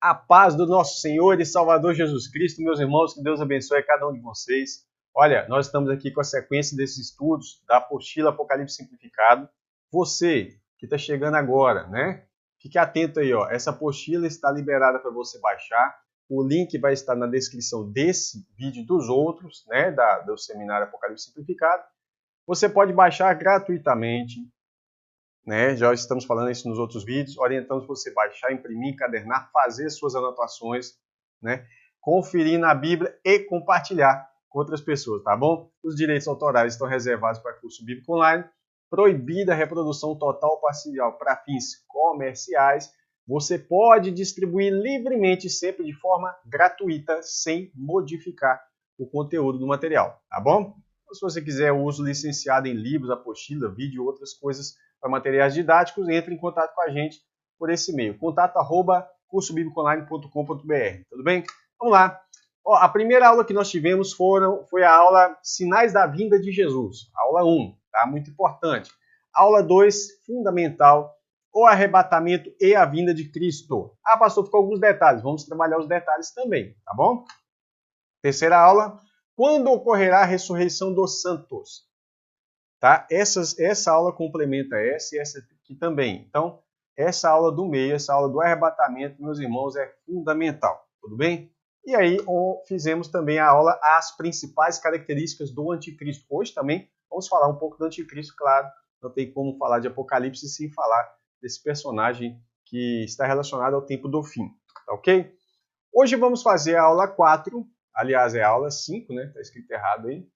A paz do nosso Senhor e Salvador Jesus Cristo, meus irmãos, que Deus abençoe cada um de vocês. Olha, nós estamos aqui com a sequência desses estudos da apostila Apocalipse Simplificado. Você que está chegando agora, né? Fique atento aí, ó. Essa apostila está liberada para você baixar. O link vai estar na descrição desse vídeo e dos outros, né? Do seminário Apocalipse Simplificado. Você pode baixar gratuitamente. Né? Já estamos falando isso nos outros vídeos. Orientamos você a baixar, imprimir, encadernar, fazer suas anotações, né? Conferir na Bíblia e compartilhar com outras pessoas, tá bom? Os direitos autorais estão reservados para curso bíblico online. Proibida a reprodução total ou parcial para fins comerciais. Você pode distribuir livremente, sempre de forma gratuita, sem modificar o conteúdo do material, tá bom? Se você quiser o uso licenciado em livros, apostila, vídeo e outras coisas para materiais didáticos, entre em contato com a gente por esse e-mail, contato@cursobiblicoonline.com.br, tudo bem? Vamos lá. Ó, a primeira aula que nós tivemos foi a aula Sinais da Vinda de Jesus, aula 1, tá? Muito importante. Aula 2, fundamental, o arrebatamento e a vinda de Cristo. Ah, pastor, ficou alguns detalhes, vamos trabalhar os detalhes também, tá bom? Terceira aula, quando ocorrerá a ressurreição dos santos? Tá? Essa aula complementa essa e essa aqui também. Então, essa aula do meio, essa aula do arrebatamento, meus irmãos, é fundamental. Tudo bem? E aí, fizemos também a aula As Principais Características do Anticristo. Hoje também vamos falar um pouco do Anticristo, claro. Não tem como falar de Apocalipse sem falar desse personagem que está relacionado ao tempo do fim. Tá ok? Hoje vamos fazer a aula 4, aliás, é a aula 5, né? Está escrito errado aí,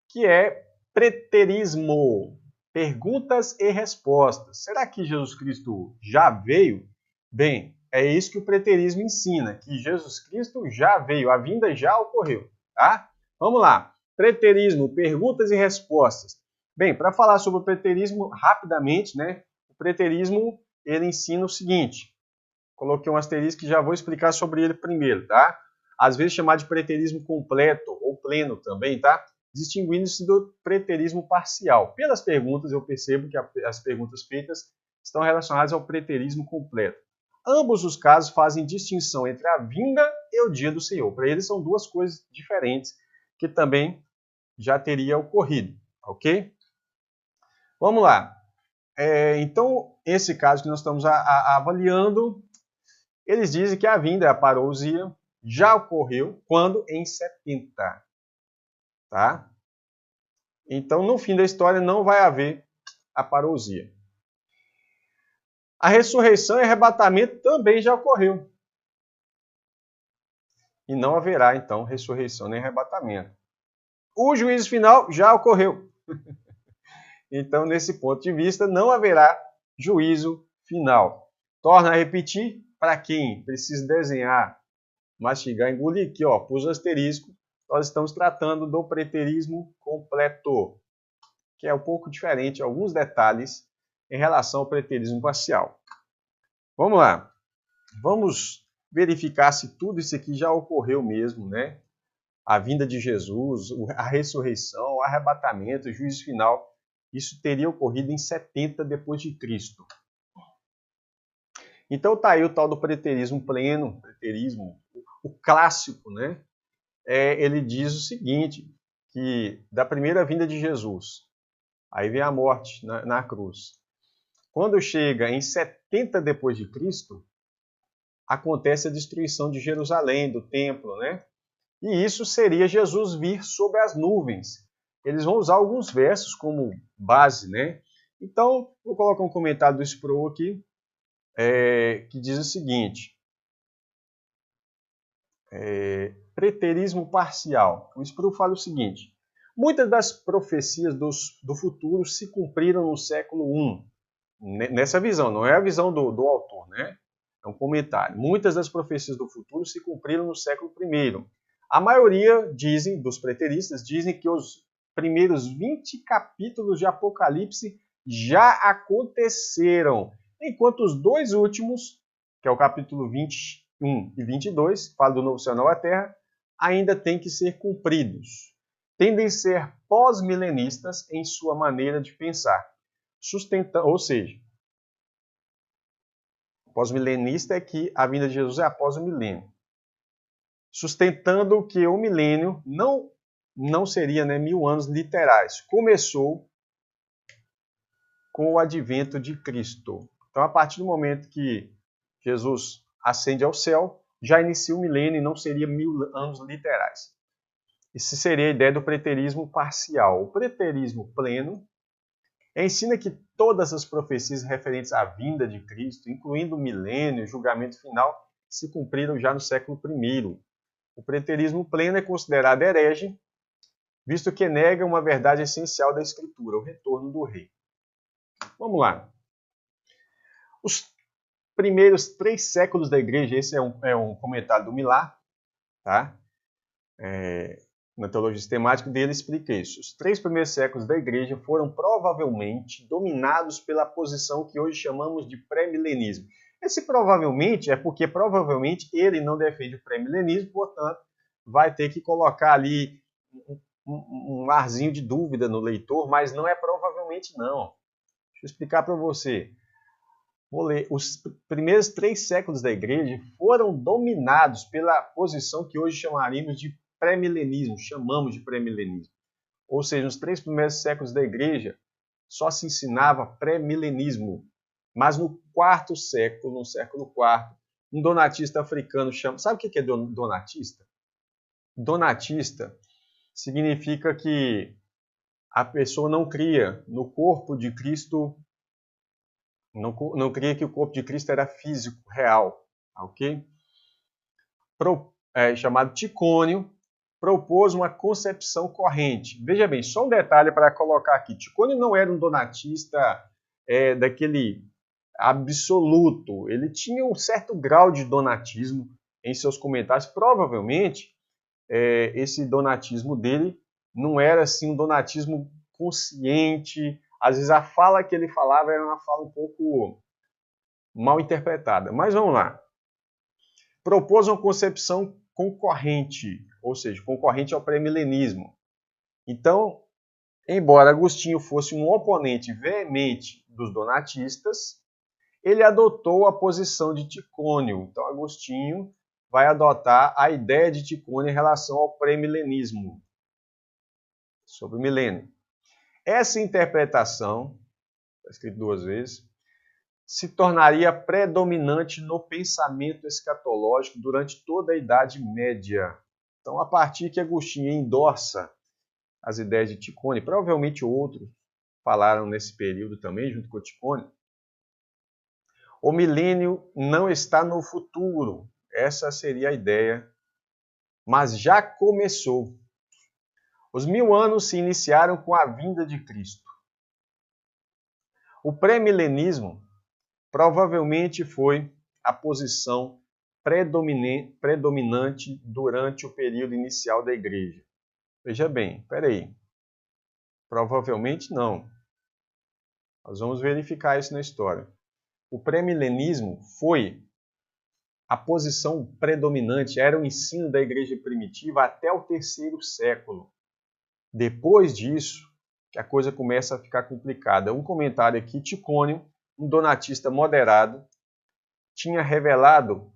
que é preterismo, perguntas e respostas. Será que Jesus Cristo já veio? Bem, é isso que o preterismo ensina, que Jesus Cristo já veio, a vinda já ocorreu, tá? Vamos lá. Preterismo, perguntas e respostas. Bem, para falar sobre o preterismo rapidamente, né? O preterismo, ele ensina o seguinte. Coloquei um asterisco e já vou explicar sobre ele primeiro, tá? Às vezes chamado de preterismo completo ou pleno também, tá? Distinguindo-se do preterismo parcial. Pelas perguntas, eu percebo que as perguntas feitas estão relacionadas ao preterismo completo. Ambos os casos fazem distinção entre a vinda e o dia do Senhor. Para eles são duas coisas diferentes que também já teria ocorrido, ok? Vamos lá. Então, esse caso que nós estamos avaliando, eles dizem que a vinda, a parousia, já ocorreu quando? Em 70. Tá? Então, no fim da história, não vai haver a parousia. A ressurreição e arrebatamento também já ocorreu. E não haverá, então, ressurreição nem arrebatamento. O juízo final já ocorreu. Então, nesse ponto de vista, não haverá juízo final. Torna a repetir, para quem precisa desenhar, mastigar, engolir, aqui, ó, pus o asterisco, nós estamos tratando do preterismo completo, que é um pouco diferente, alguns detalhes em relação ao preterismo parcial. Vamos lá. Vamos verificar se tudo isso aqui já ocorreu mesmo, né? A vinda de Jesus, a ressurreição, o arrebatamento, o juízo final, isso teria ocorrido em 70 depois de Cristo. Então tá aí o tal do preterismo pleno, preterismo, o clássico, né? Ele diz o seguinte, que da primeira vinda de Jesus, aí vem a morte na cruz. Quando chega em 70 depois de Cristo, acontece a destruição de Jerusalém, do templo, né? E isso seria Jesus vir sobre as nuvens. Eles vão usar alguns versos como base, né? Então, vou colocar um comentário do Sproul aqui, que diz o seguinte, preterismo parcial. O Sproul fala o seguinte, muitas das profecias do futuro se cumpriram no século I, nessa visão, não é a visão do autor, né? É um comentário. Muitas das profecias do futuro se cumpriram no século I. A maioria dos preteristas dizem que os primeiros 20 capítulos de Apocalipse já aconteceram, enquanto os dois últimos, que é o capítulo 21 e 22, fala do novo céu e nova terra, ainda têm que ser cumpridos. Tendem a ser pós-milenistas em sua maneira de pensar. Ou seja, Pós-milenista é que a vinda de Jesus é após o milênio, sustentando que o milênio não seria, né, 1000 anos literais. Começou com o advento de Cristo. Então, a partir do momento que Jesus ascende ao céu, já inicia o milênio e não seria 1000 anos literais. Isso seria a ideia do preterismo parcial. O preterismo pleno ensina que todas as profecias referentes à vinda de Cristo, incluindo o milênio e o julgamento final, se cumpriram já no século I. O preterismo pleno é considerado herege, visto que nega uma verdade essencial da Escritura, o retorno do rei. Vamos lá. Os primeiros 3 séculos da igreja, esse é um comentário do Millar, tá? Na teologia sistemática dele explica isso. Os 3 primeiros séculos da igreja foram provavelmente dominados pela posição que hoje chamamos de pré-milenismo. Esse provavelmente é porque provavelmente ele não defende o pré-milenismo, portanto, vai ter que colocar ali um arzinho de dúvida no leitor, mas não é provavelmente não. Deixa eu explicar para você. Vou ler. Os primeiros 3 séculos da igreja foram dominados pela posição que hoje chamaríamos de pré-milenismo, chamamos de pré-milenismo. Ou seja, nos 3 primeiros séculos da igreja, só se ensinava pré-milenismo. Mas no 4º século, no século IV, um donatista africano chama... Sabe o que é donatista? Donatista significa que a pessoa não cria no corpo de Cristo, não cria que o corpo de Cristo era físico, real, ok? Chamado Ticônio, propôs uma concepção corrente. Veja bem, só um detalhe para colocar aqui. Ticônio não era um donatista daquele absoluto. Ele tinha um certo grau de donatismo em seus comentários. Provavelmente, esse donatismo dele não era assim um donatismo consciente. Às vezes a fala que ele falava era uma fala um pouco mal interpretada. Mas vamos lá. Propôs uma concepção concorrente, ou seja, concorrente ao pré-milenismo. Então, embora Agostinho fosse um oponente veemente dos donatistas, ele adotou a posição de Ticônio. Então, Agostinho vai adotar a ideia de Ticônio em relação ao pré-milenismo, sobre o milênio. Essa interpretação, está escrito 2 vezes, se tornaria predominante no pensamento escatológico durante toda a Idade Média. Então, a partir que Agostinho endossa as ideias de Ticônio, provavelmente outros falaram nesse período também, junto com Ticônio, o milênio não está no futuro. Essa seria a ideia. Mas já começou. Os 1000 anos se iniciaram com a vinda de Cristo. O pré-milenismo provavelmente foi a posição predominante durante o período inicial da igreja. Veja bem, peraí. Provavelmente não. Nós vamos verificar isso na história. O pré-milenismo foi a posição predominante, era o ensino da igreja primitiva até o 3º século. Depois disso, que a coisa começa a ficar complicada. Um comentário aqui, Ticônio, um donatista moderado, tinha revelado,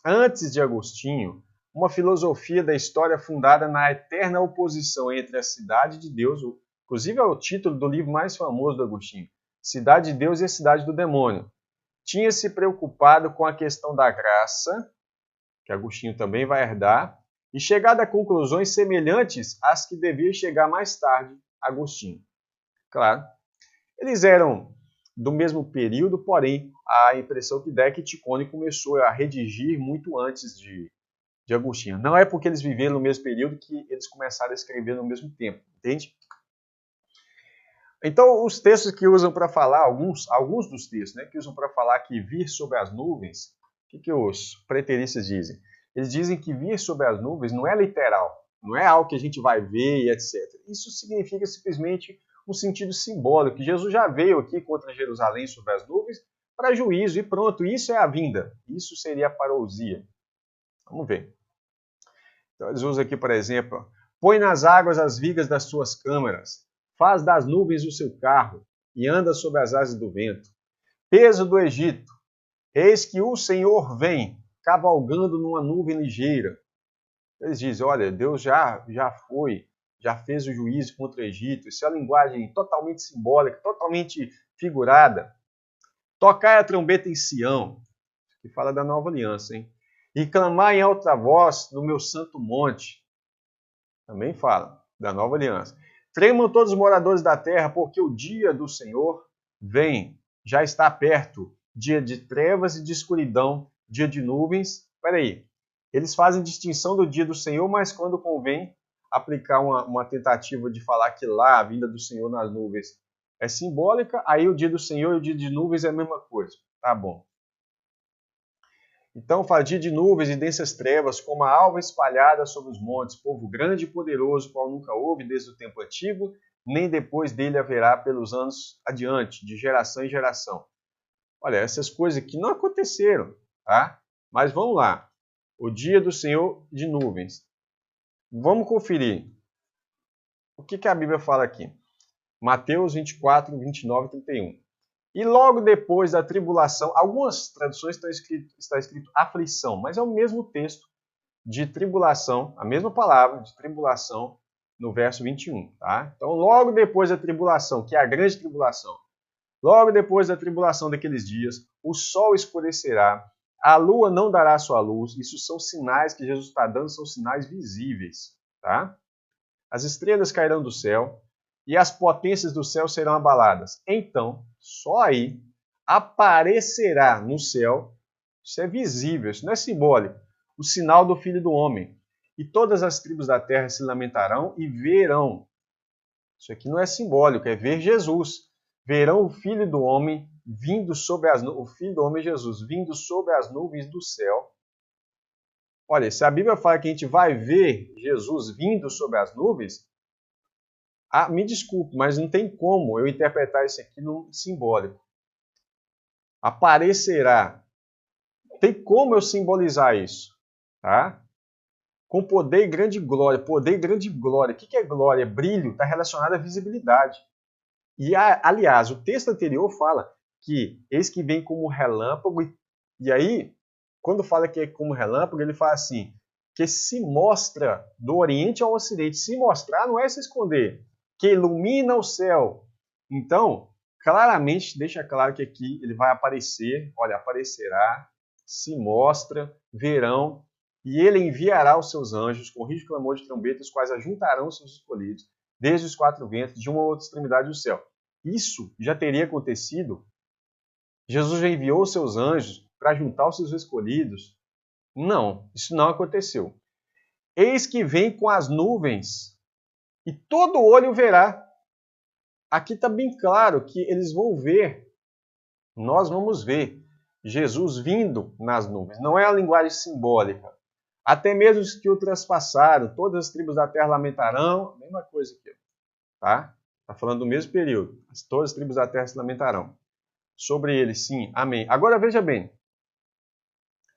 antes de Agostinho, uma filosofia da história fundada na eterna oposição entre a cidade de Deus, inclusive é o título do livro mais famoso do Agostinho, Cidade de Deus e a Cidade do Demônio. Tinha se preocupado com a questão da graça, que Agostinho também vai herdar, e chegado a conclusões semelhantes às que devia chegar mais tarde Agostinho. Claro, eles eram do mesmo período, porém, a impressão que dá é que Ticônio começou a redigir muito antes de Agostinho. Não é porque eles viveram no mesmo período que eles começaram a escrever no mesmo tempo, entende? Então, os textos que usam para falar, alguns dos textos, né, que usam para falar que vir sobre as nuvens, o que os preteristas dizem? Eles dizem que vir sobre as nuvens não é literal, não é algo que a gente vai ver e etc. Isso significa simplesmente um sentido simbólico, que Jesus já veio aqui contra Jerusalém sobre as nuvens para juízo e pronto, isso é a vinda. Isso seria a parousia. Vamos ver. Então, eles usam aqui, por exemplo, põe nas águas as vigas das suas câmaras, faz das nuvens o seu carro e anda sobre as asas do vento. Peso do Egito, Eis que o Senhor vem, cavalgando numa nuvem ligeira. Eles dizem, olha, Deus já foi, já fez o juízo contra o Egito. Isso é uma linguagem totalmente simbólica, totalmente figurada. Tocai a trombeta em Sião, que fala da nova aliança, hein? E clamar em alta voz no meu santo monte. Também fala da nova aliança. Tremam todos os moradores da terra, porque o dia do Senhor vem, já está perto. Dia de trevas e de escuridão, dia de nuvens. Espera aí. Eles fazem distinção do dia do Senhor, mas quando convém aplicar uma tentativa de falar que lá a vinda do Senhor nas nuvens é simbólica, aí o dia do Senhor e o dia de nuvens é a mesma coisa. Tá bom. Então fala dia de nuvens e densas trevas, como a alva espalhada sobre os montes, povo grande e poderoso, qual nunca houve desde o tempo antigo, nem depois dele haverá pelos anos adiante, de geração em geração. Olha, essas coisas aqui não aconteceram, tá? Mas vamos lá. O dia do Senhor de nuvens. Vamos conferir. O que a Bíblia fala aqui? Mateus 24, 29 e 31. E logo depois da tribulação, algumas traduções está escrito aflição, mas é o mesmo texto de tribulação, a mesma palavra de tribulação no verso 21, tá? Então, logo depois da tribulação, que é a grande tribulação, logo depois da tribulação daqueles dias, o sol escurecerá, a lua não dará sua luz. Isso são sinais que Jesus está dando, são sinais visíveis, tá? As estrelas cairão do céu e as potências do céu serão abaladas. Então, só aí aparecerá no céu, isso é visível, isso não é simbólico, o sinal do Filho do Homem. E todas as tribos da terra se lamentarão e verão. Isso aqui não é simbólico, é ver Jesus. Verão o Filho do Homem vindo sobre as nuvens, o Filho do Homem Jesus vindo sobre as nuvens do céu. Olha, se a Bíblia fala que a gente vai ver Jesus vindo sobre as nuvens, me desculpe, mas não tem como eu interpretar isso aqui no simbólico. Aparecerá. Tem como eu simbolizar isso, tá? Com poder e grande glória. Poder e grande glória. O que é glória? Brilho está relacionado à visibilidade. E, aliás, o texto anterior fala que eis que vem como relâmpago. E aí, quando fala que é como relâmpago, ele fala assim, que se mostra do Oriente ao Ocidente. Se mostrar não é se esconder. Que ilumina o céu. Então, claramente, deixa claro que aqui ele vai aparecer. Olha, aparecerá, se mostra, verão. E ele enviará os seus anjos com rígido clamor de trombeta, os quais ajuntarão os seus escolhidos, desde os quatro ventos, de uma outra extremidade do céu. Isso já teria acontecido. Jesus já enviou os seus anjos para juntar os seus escolhidos. Não, isso não aconteceu. Eis que vem com as nuvens, e todo olho verá. Aqui está bem claro que eles vão ver, nós vamos ver Jesus vindo nas nuvens. Não é a linguagem simbólica. Até mesmo os que o transpassaram, todas as tribos da terra lamentarão, a mesma coisa aqui. Tá? Está falando do mesmo período. Todas as tribos da terra se lamentarão. Sobre ele, sim. Amém. Agora veja bem.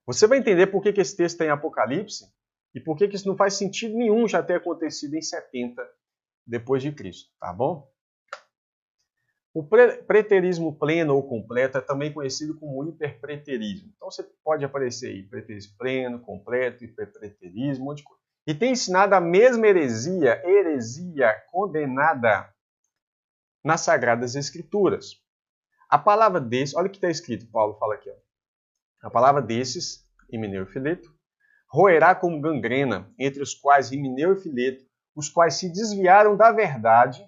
Você vai entender por que esse texto está em Apocalipse e por que isso não faz sentido nenhum já ter acontecido em 70 depois de Cristo. Tá bom? O preterismo pleno ou completo é também conhecido como hiperpreterismo. Então você pode aparecer aí, preterismo pleno, completo, hiperpreterismo, um monte de coisa. E tem ensinado a mesma heresia condenada nas Sagradas Escrituras. A palavra desses, olha o que está escrito, Paulo fala aqui. Ó. A palavra desses, Himeneu e Fileto, roerá como gangrena, entre os quais Himeneu e Fileto, os quais se desviaram da verdade,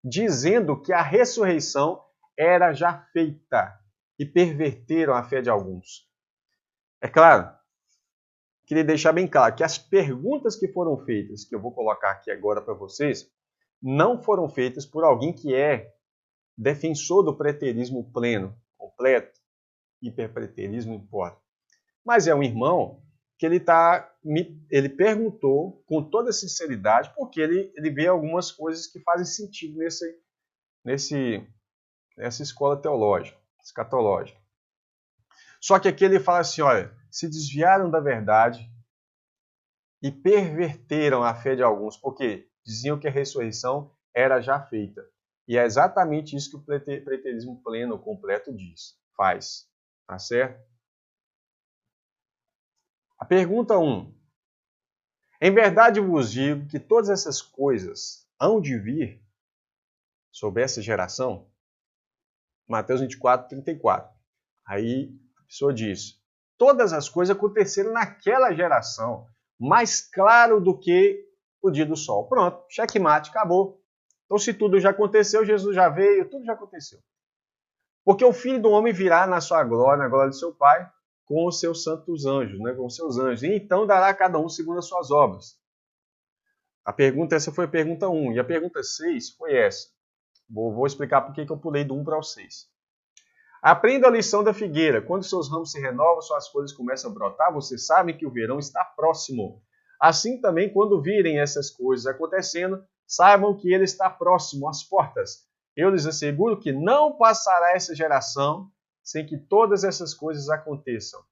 dizendo que a ressurreição era já feita e perverteram a fé de alguns. É claro, queria deixar bem claro que as perguntas que foram feitas, que eu vou colocar aqui agora para vocês, não foram feitas por alguém que é defensor do preterismo pleno, completo, hiperpreterismo importa. Mas é um irmão que ele perguntou com toda sinceridade, porque ele vê algumas coisas que fazem nessa escola teológica, escatológica. Só que aqui ele fala assim, olha, se desviaram da verdade e perverteram a fé de alguns, porque diziam que a ressurreição era já feita. E é exatamente isso que o preterismo pleno, completo, faz. Tá certo? A pergunta 1. Em verdade vos digo que todas essas coisas hão de vir sobre essa geração? Mateus 24, 34. Aí a pessoa diz, todas as coisas aconteceram naquela geração, mais claro do que o dia do sol. Pronto, checkmate, acabou. Então se tudo já aconteceu, Jesus já veio, tudo já aconteceu. Porque o Filho do Homem virá na sua glória, na glória de seu Pai, com os seus santos anjos, né, com os seus anjos. E então dará a cada um segundo as suas obras. Essa foi a pergunta 1. E a pergunta 6 foi essa. Vou explicar por que eu pulei do 1 para o 6. Aprenda a lição da figueira. Quando seus ramos se renovam, suas folhas começam a brotar, vocês sabem que o verão está próximo. Assim também, quando virem essas coisas acontecendo, saibam que ele está próximo às portas. Eu lhes asseguro que não passará essa geração sem que todas essas coisas aconteçam.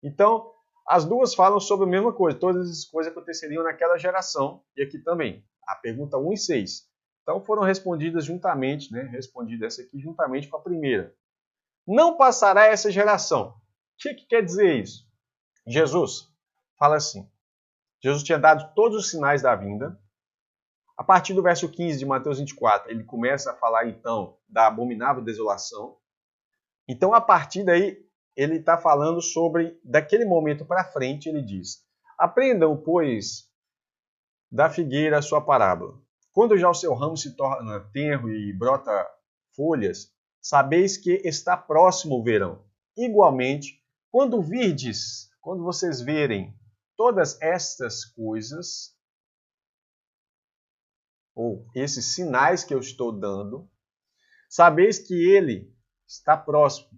Então, as duas falam sobre a mesma coisa. Todas essas coisas aconteceriam naquela geração e aqui também. A pergunta 1 e 6. Então, foram respondidas juntamente, né? Respondida essa aqui juntamente com a primeira. Não passará essa geração. O que quer dizer isso? Jesus fala assim. Jesus tinha dado todos os sinais da vinda. A partir do verso 15 de Mateus 24, ele começa a falar então da abominável desolação. Então, a partir daí, ele está falando sobre, daquele momento para frente, ele diz, aprendam, pois, da figueira a sua parábola. Quando já o seu ramo se torna tenro e brota folhas, sabeis que está próximo o verão. Igualmente, quando vocês verem todas estas coisas, ou esses sinais que eu estou dando, sabeis que ele está próximo,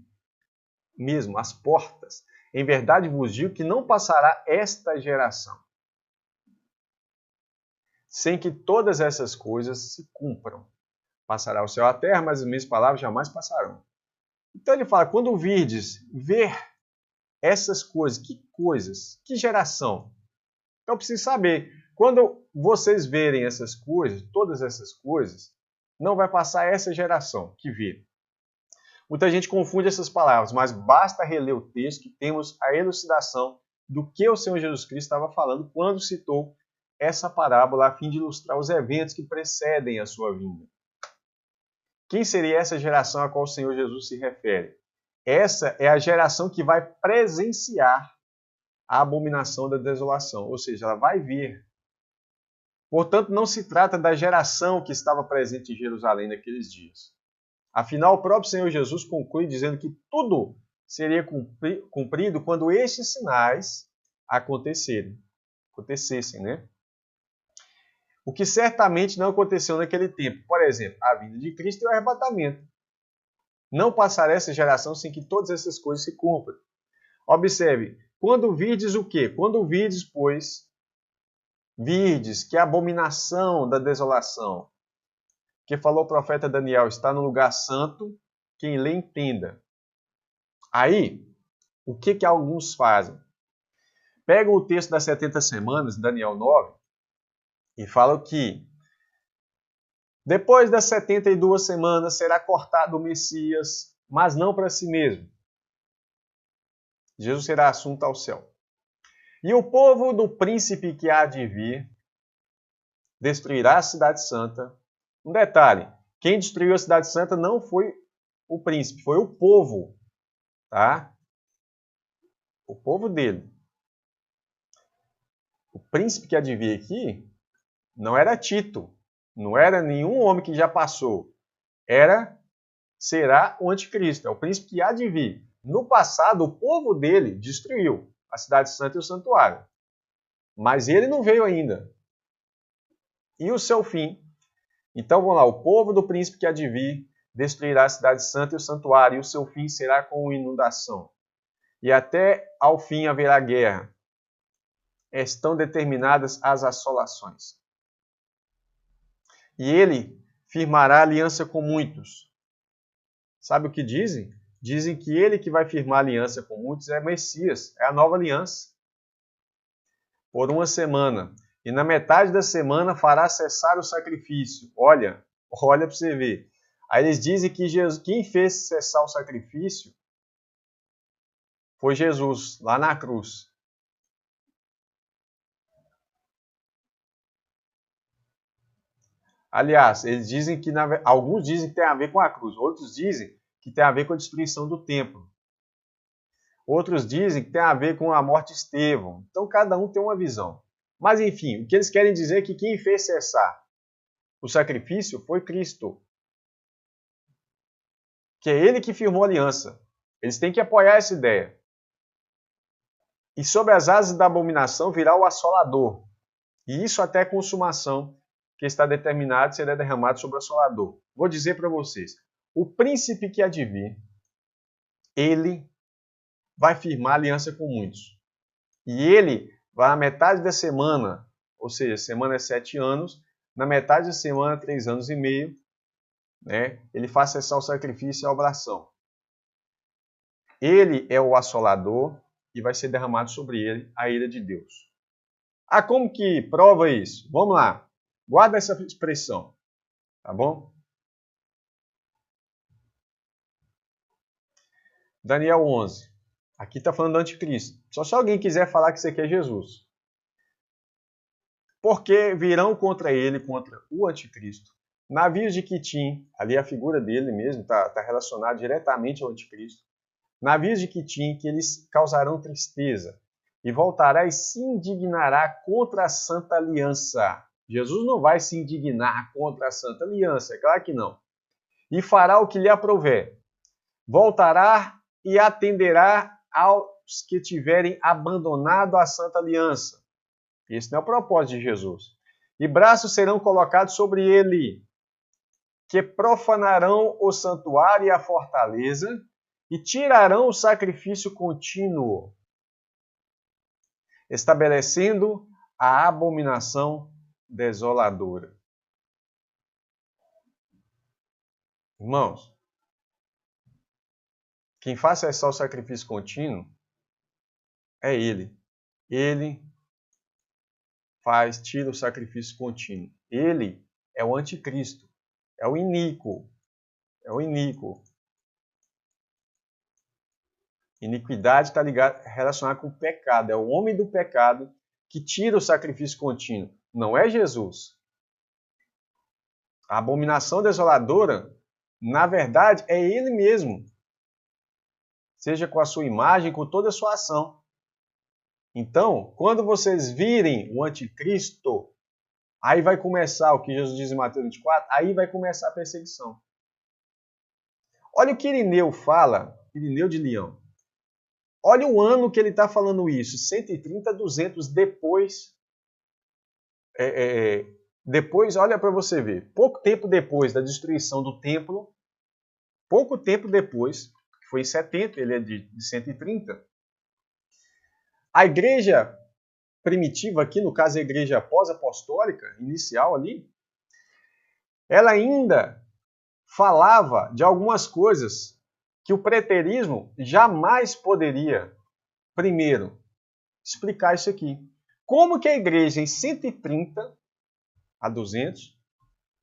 mesmo, às portas. Em verdade vos digo que não passará esta geração sem que todas essas coisas se cumpram. Passará o céu e a terra, mas as minhas palavras jamais passarão. Então ele fala, quando ver essas coisas, que geração? Eu preciso saber, quando vocês verem essas coisas, todas essas coisas, não vai passar essa geração que vê. Muita gente confunde essas palavras, mas basta reler o texto que temos a elucidação do que o Senhor Jesus Cristo estava falando quando citou essa parábola a fim de ilustrar os eventos que precedem a sua vinda. Quem seria essa geração a qual o Senhor Jesus se refere? Essa é a geração que vai presenciar a abominação da desolação, ou seja, ela vai vir. Portanto, não se trata da geração que estava presente em Jerusalém naqueles dias. Afinal, o próprio Senhor Jesus conclui dizendo que tudo seria cumprido quando estes sinais acontecessem, né? O que certamente não aconteceu naquele tempo. Por exemplo, a vinda de Cristo e o arrebatamento. Não passará essa geração sem que todas essas coisas se cumpram. Observe, quando virdes o quê? Quando virdes, pois, virdes que a abominação da desolação, que falou o profeta Daniel, está no lugar santo, quem lê entenda. Aí, o que alguns fazem? Pegam o texto das 70 semanas, Daniel 9, e falam que depois das 72 semanas será cortado o Messias, mas não para si mesmo. Jesus será assunto ao céu. E o povo do príncipe que há de vir destruirá a cidade santa. Um detalhe, quem destruiu a cidade santa não foi o príncipe, foi o povo, tá? O povo dele. O príncipe que há de vir aqui não era Tito, não era nenhum homem que já passou. Será o anticristo, é o príncipe que há de vir. No passado, o povo dele destruiu a cidade santa e o santuário. Mas ele não veio ainda. E o seu fim? Então vamos lá, o povo do príncipe que há de vir destruirá a cidade santa e o santuário, e o seu fim será com inundação. E até ao fim haverá guerra. Estão determinadas as assolações. E ele firmará aliança com muitos. Sabe o que dizem? Dizem que ele que vai firmar aliança com muitos é Messias, é a nova aliança. Por uma semana. E na metade da semana fará cessar o sacrifício. Olha para você ver. Aí eles dizem que Jesus, quem fez cessar o sacrifício foi Jesus, lá na cruz. Aliás, eles dizem que alguns dizem que tem a ver com a cruz, outros dizem que tem a ver com a destruição do templo. Outros dizem que tem a ver com a morte de Estevão. Então cada um tem uma visão. Mas enfim, o que eles querem dizer é que quem fez cessar o sacrifício foi Cristo. Que é ele que firmou a aliança. Eles têm que apoiar essa ideia. E sobre as asas da abominação virá o assolador. E isso até a consumação, que está determinado, será derramado sobre o assolador. Vou dizer para vocês, o príncipe que há de vir, ele vai firmar aliança com muitos. E ele vai na metade da semana, ou seja, semana é 7 anos, na metade da semana, 3 anos e meio, né, ele faz cessar o sacrifício e a oblação. Ele é o assolador e vai ser derramado sobre ele a ira de Deus. Ah, como que prova isso? Vamos lá. Guarda essa expressão, tá bom? Daniel 11. Aqui está falando do anticristo. Só se alguém quiser falar que isso aqui é Jesus. Porque virão contra ele, contra o anticristo, navios de Quitim, ali a figura dele mesmo está relacionada diretamente ao anticristo, navios de Quitim que eles causarão tristeza, e voltará e se indignará contra a Santa Aliança. Jesus não vai se indignar contra a Santa Aliança, é claro que não. E fará o que lhe aprouver. Voltará e atenderá aos que tiverem abandonado a Santa Aliança. Esse não é o propósito de Jesus. E braços serão colocados sobre ele, que profanarão o santuário e a fortaleza, e tirarão o sacrifício contínuo, estabelecendo a abominação desoladora. Irmãos, quem faz cessar o sacrifício contínuo é ele. Ele tira o sacrifício contínuo. Ele é o anticristo, é o iníquo, é o iníquo. Iniquidade está relacionada com o pecado, é o homem do pecado que tira o sacrifício contínuo, não é Jesus. A abominação desoladora, na verdade, é ele mesmo. Seja com a sua imagem, com toda a sua ação. Então, quando vocês virem o anticristo, aí vai começar o que Jesus diz em Mateus 24, aí vai começar a perseguição. Olha o que Irineu fala, Irineu de Leão. Olha o ano que ele está falando isso, 130, 200 depois. Depois, olha para você ver, pouco tempo depois da destruição do templo, pouco tempo depois, que foi em 70, ele é de 130, a igreja primitiva aqui, no caso a igreja pós-apostólica, inicial ali, ela ainda falava de algumas coisas que o preterismo jamais poderia, primeiro, explicar isso aqui. Como que a igreja em 130 a 200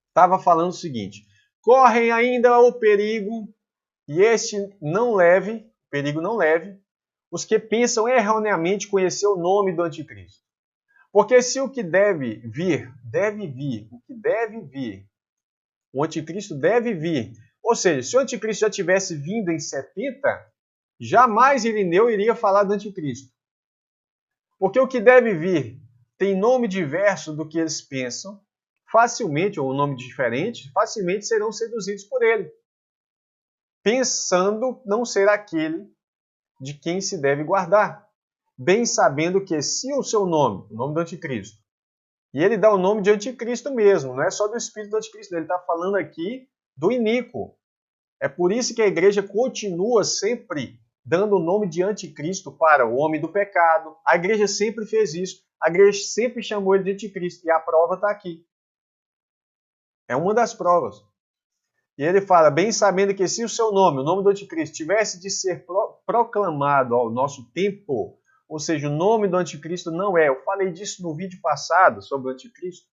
estava falando o seguinte: correm ainda o perigo, e este não leve, perigo não leve, os que pensam erroneamente conhecer o nome do anticristo. Porque se o que deve vir, o que deve vir, o anticristo deve vir. Ou seja, se o anticristo já tivesse vindo em 70, jamais Irineu iria falar do anticristo. Porque o que deve vir tem nome diverso do que eles pensam, facilmente, ou um nome diferente, facilmente serão seduzidos por ele, pensando não ser aquele de quem se deve guardar, bem sabendo que se o seu nome, o nome do anticristo, e ele dá o nome de anticristo mesmo, não é só do espírito do anticristo, ele está falando aqui do iníquo. É por isso que a igreja continua sempre dando o nome de anticristo para o homem do pecado. A igreja sempre fez isso, a igreja sempre chamou ele de anticristo, e a prova está aqui. É uma das provas. E ele fala, bem sabendo que se o seu nome, o nome do anticristo, tivesse de ser proclamado ao nosso tempo, ou seja, o nome do anticristo não é, eu falei disso no vídeo passado sobre o anticristo,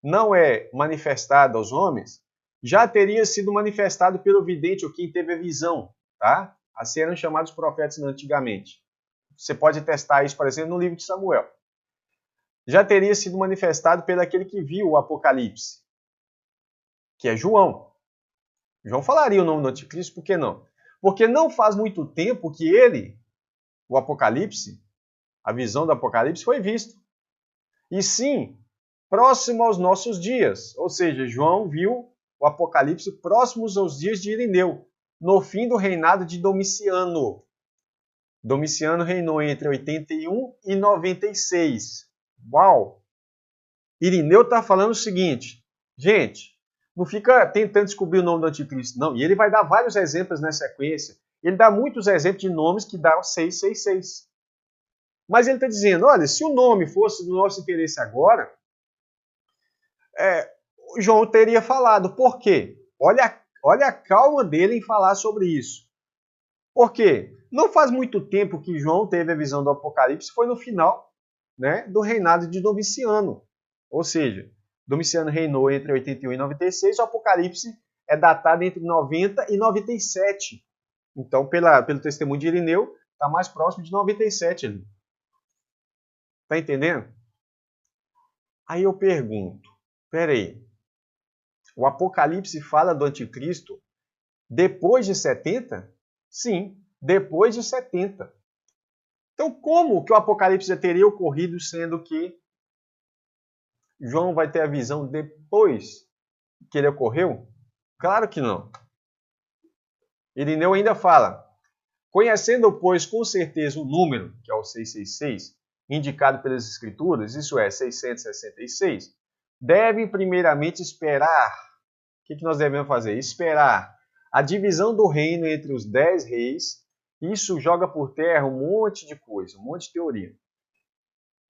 não é manifestado aos homens, já teria sido manifestado pelo vidente ou quem teve a visão, tá? Assim eram chamados profetas antigamente. Você pode testar isso, por exemplo, no livro de Samuel. Já teria sido manifestado pelo aquele que viu o Apocalipse, que é João. João falaria o nome do anticristo, por que não? Porque não faz muito tempo que ele, o Apocalipse, a visão do Apocalipse foi visto. E sim, próximo aos nossos dias. Ou seja, João viu o Apocalipse próximos aos dias de Irineu, no fim do reinado de Domiciano. Domiciano reinou entre 81 e 96. Uau! Irineu está falando o seguinte, gente, não fica tentando descobrir o nome do anticristo, não. E ele vai dar vários exemplos na sequência. Ele dá muitos exemplos de nomes que dão 666. Mas ele está dizendo, olha, se o nome fosse do nosso interesse agora, João teria falado. Por quê? Olha a calma dele em falar sobre isso. Por quê? Não faz muito tempo que João teve a visão do Apocalipse, foi no final, né, do reinado de Domiciano. Ou seja, Domiciano reinou entre 81 e 96, o Apocalipse é datado entre 90 e 97. Então, pelo testemunho de Irineu, está mais próximo de 97 ali. Está entendendo? Aí eu pergunto, peraí, o Apocalipse fala do anticristo depois de 70? Sim, depois de 70. Então, como que o Apocalipse já teria ocorrido, sendo que João vai ter a visão depois que ele ocorreu? Claro que não. Irineu ainda fala, conhecendo, pois, com certeza o número, que é o 666, indicado pelas Escrituras, isso é, 666, devem primeiramente esperar. O que nós devemos fazer? Esperar a divisão do reino entre os 10 reis. Isso joga por terra um monte de coisa, um monte de teoria.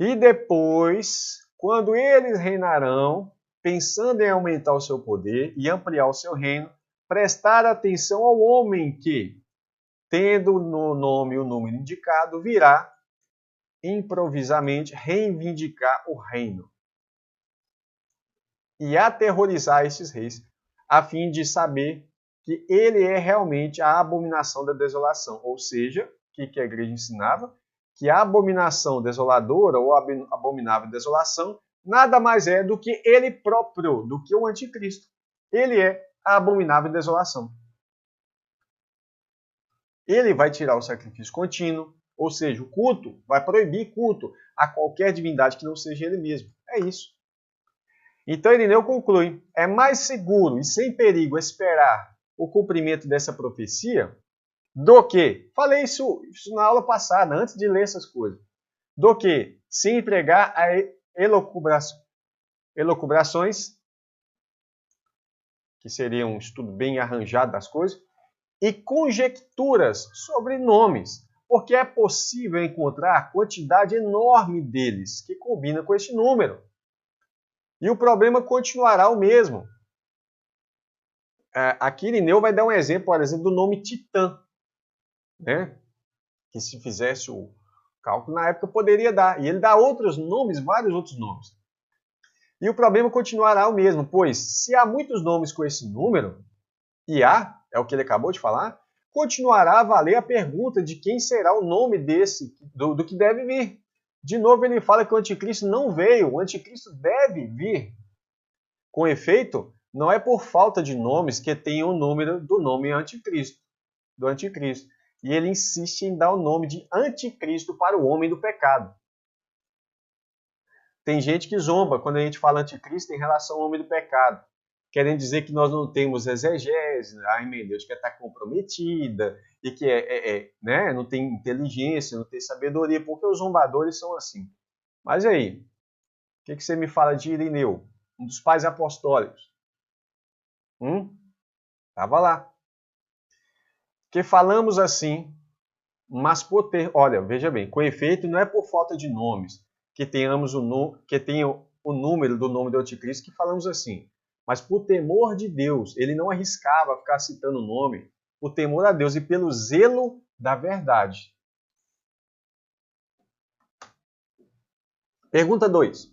E depois, quando eles reinarão, pensando em aumentar o seu poder e ampliar o seu reino, prestar atenção ao homem que, tendo no nome o número indicado, virá improvisamente reivindicar o reino e aterrorizar esses reis, a fim de saber que ele é realmente a abominação da desolação. Ou seja, o que a igreja ensinava? Que a abominação desoladora ou abominável desolação nada mais é do que ele próprio, do que o anticristo. Ele é a abominável desolação. Ele vai tirar o sacrifício contínuo, ou seja, o culto, vai proibir culto a qualquer divindade que não seja ele mesmo. É isso. Então Irineu conclui, é mais seguro e sem perigo esperar o cumprimento dessa profecia do que, falei isso na aula passada, antes de ler essas coisas, do que se entregar a elucubrações, que seria um estudo bem arranjado das coisas, e conjecturas sobre nomes, porque é possível encontrar quantidade enorme deles que combina com este número. E o problema continuará o mesmo. Aqui Irineu vai dar um exemplo, por exemplo, do nome Titã, né? Que se fizesse o cálculo na época poderia dar. E ele dá outros nomes, vários outros nomes. E o problema continuará o mesmo, pois se há muitos nomes com esse número, e há, é o que ele acabou de falar, continuará a valer a pergunta de quem será o nome desse, do que deve vir. De novo ele fala que o anticristo não veio, o anticristo deve vir. Com efeito, não é por falta de nomes que tem o número do nome anticristo, do anticristo. E ele insiste em dar o nome de anticristo para o homem do pecado. Tem gente que zomba quando a gente fala anticristo em relação ao homem do pecado, querendo dizer que nós não temos exegese, a hermenêutica está comprometida, e que né, não tem inteligência, não tem sabedoria, porque os zombadores são assim. Mas aí, o que você me fala de Irineu, um dos pais apostólicos? Estava lá. Que falamos assim, mas por ter... Olha, veja bem, com efeito, não é por falta de nomes que tenhamos que tenha o número do nome do anticristo que falamos assim, mas por temor de Deus. Ele não arriscava ficar citando o nome, por temor a Deus e pelo zelo da verdade. Pergunta 2.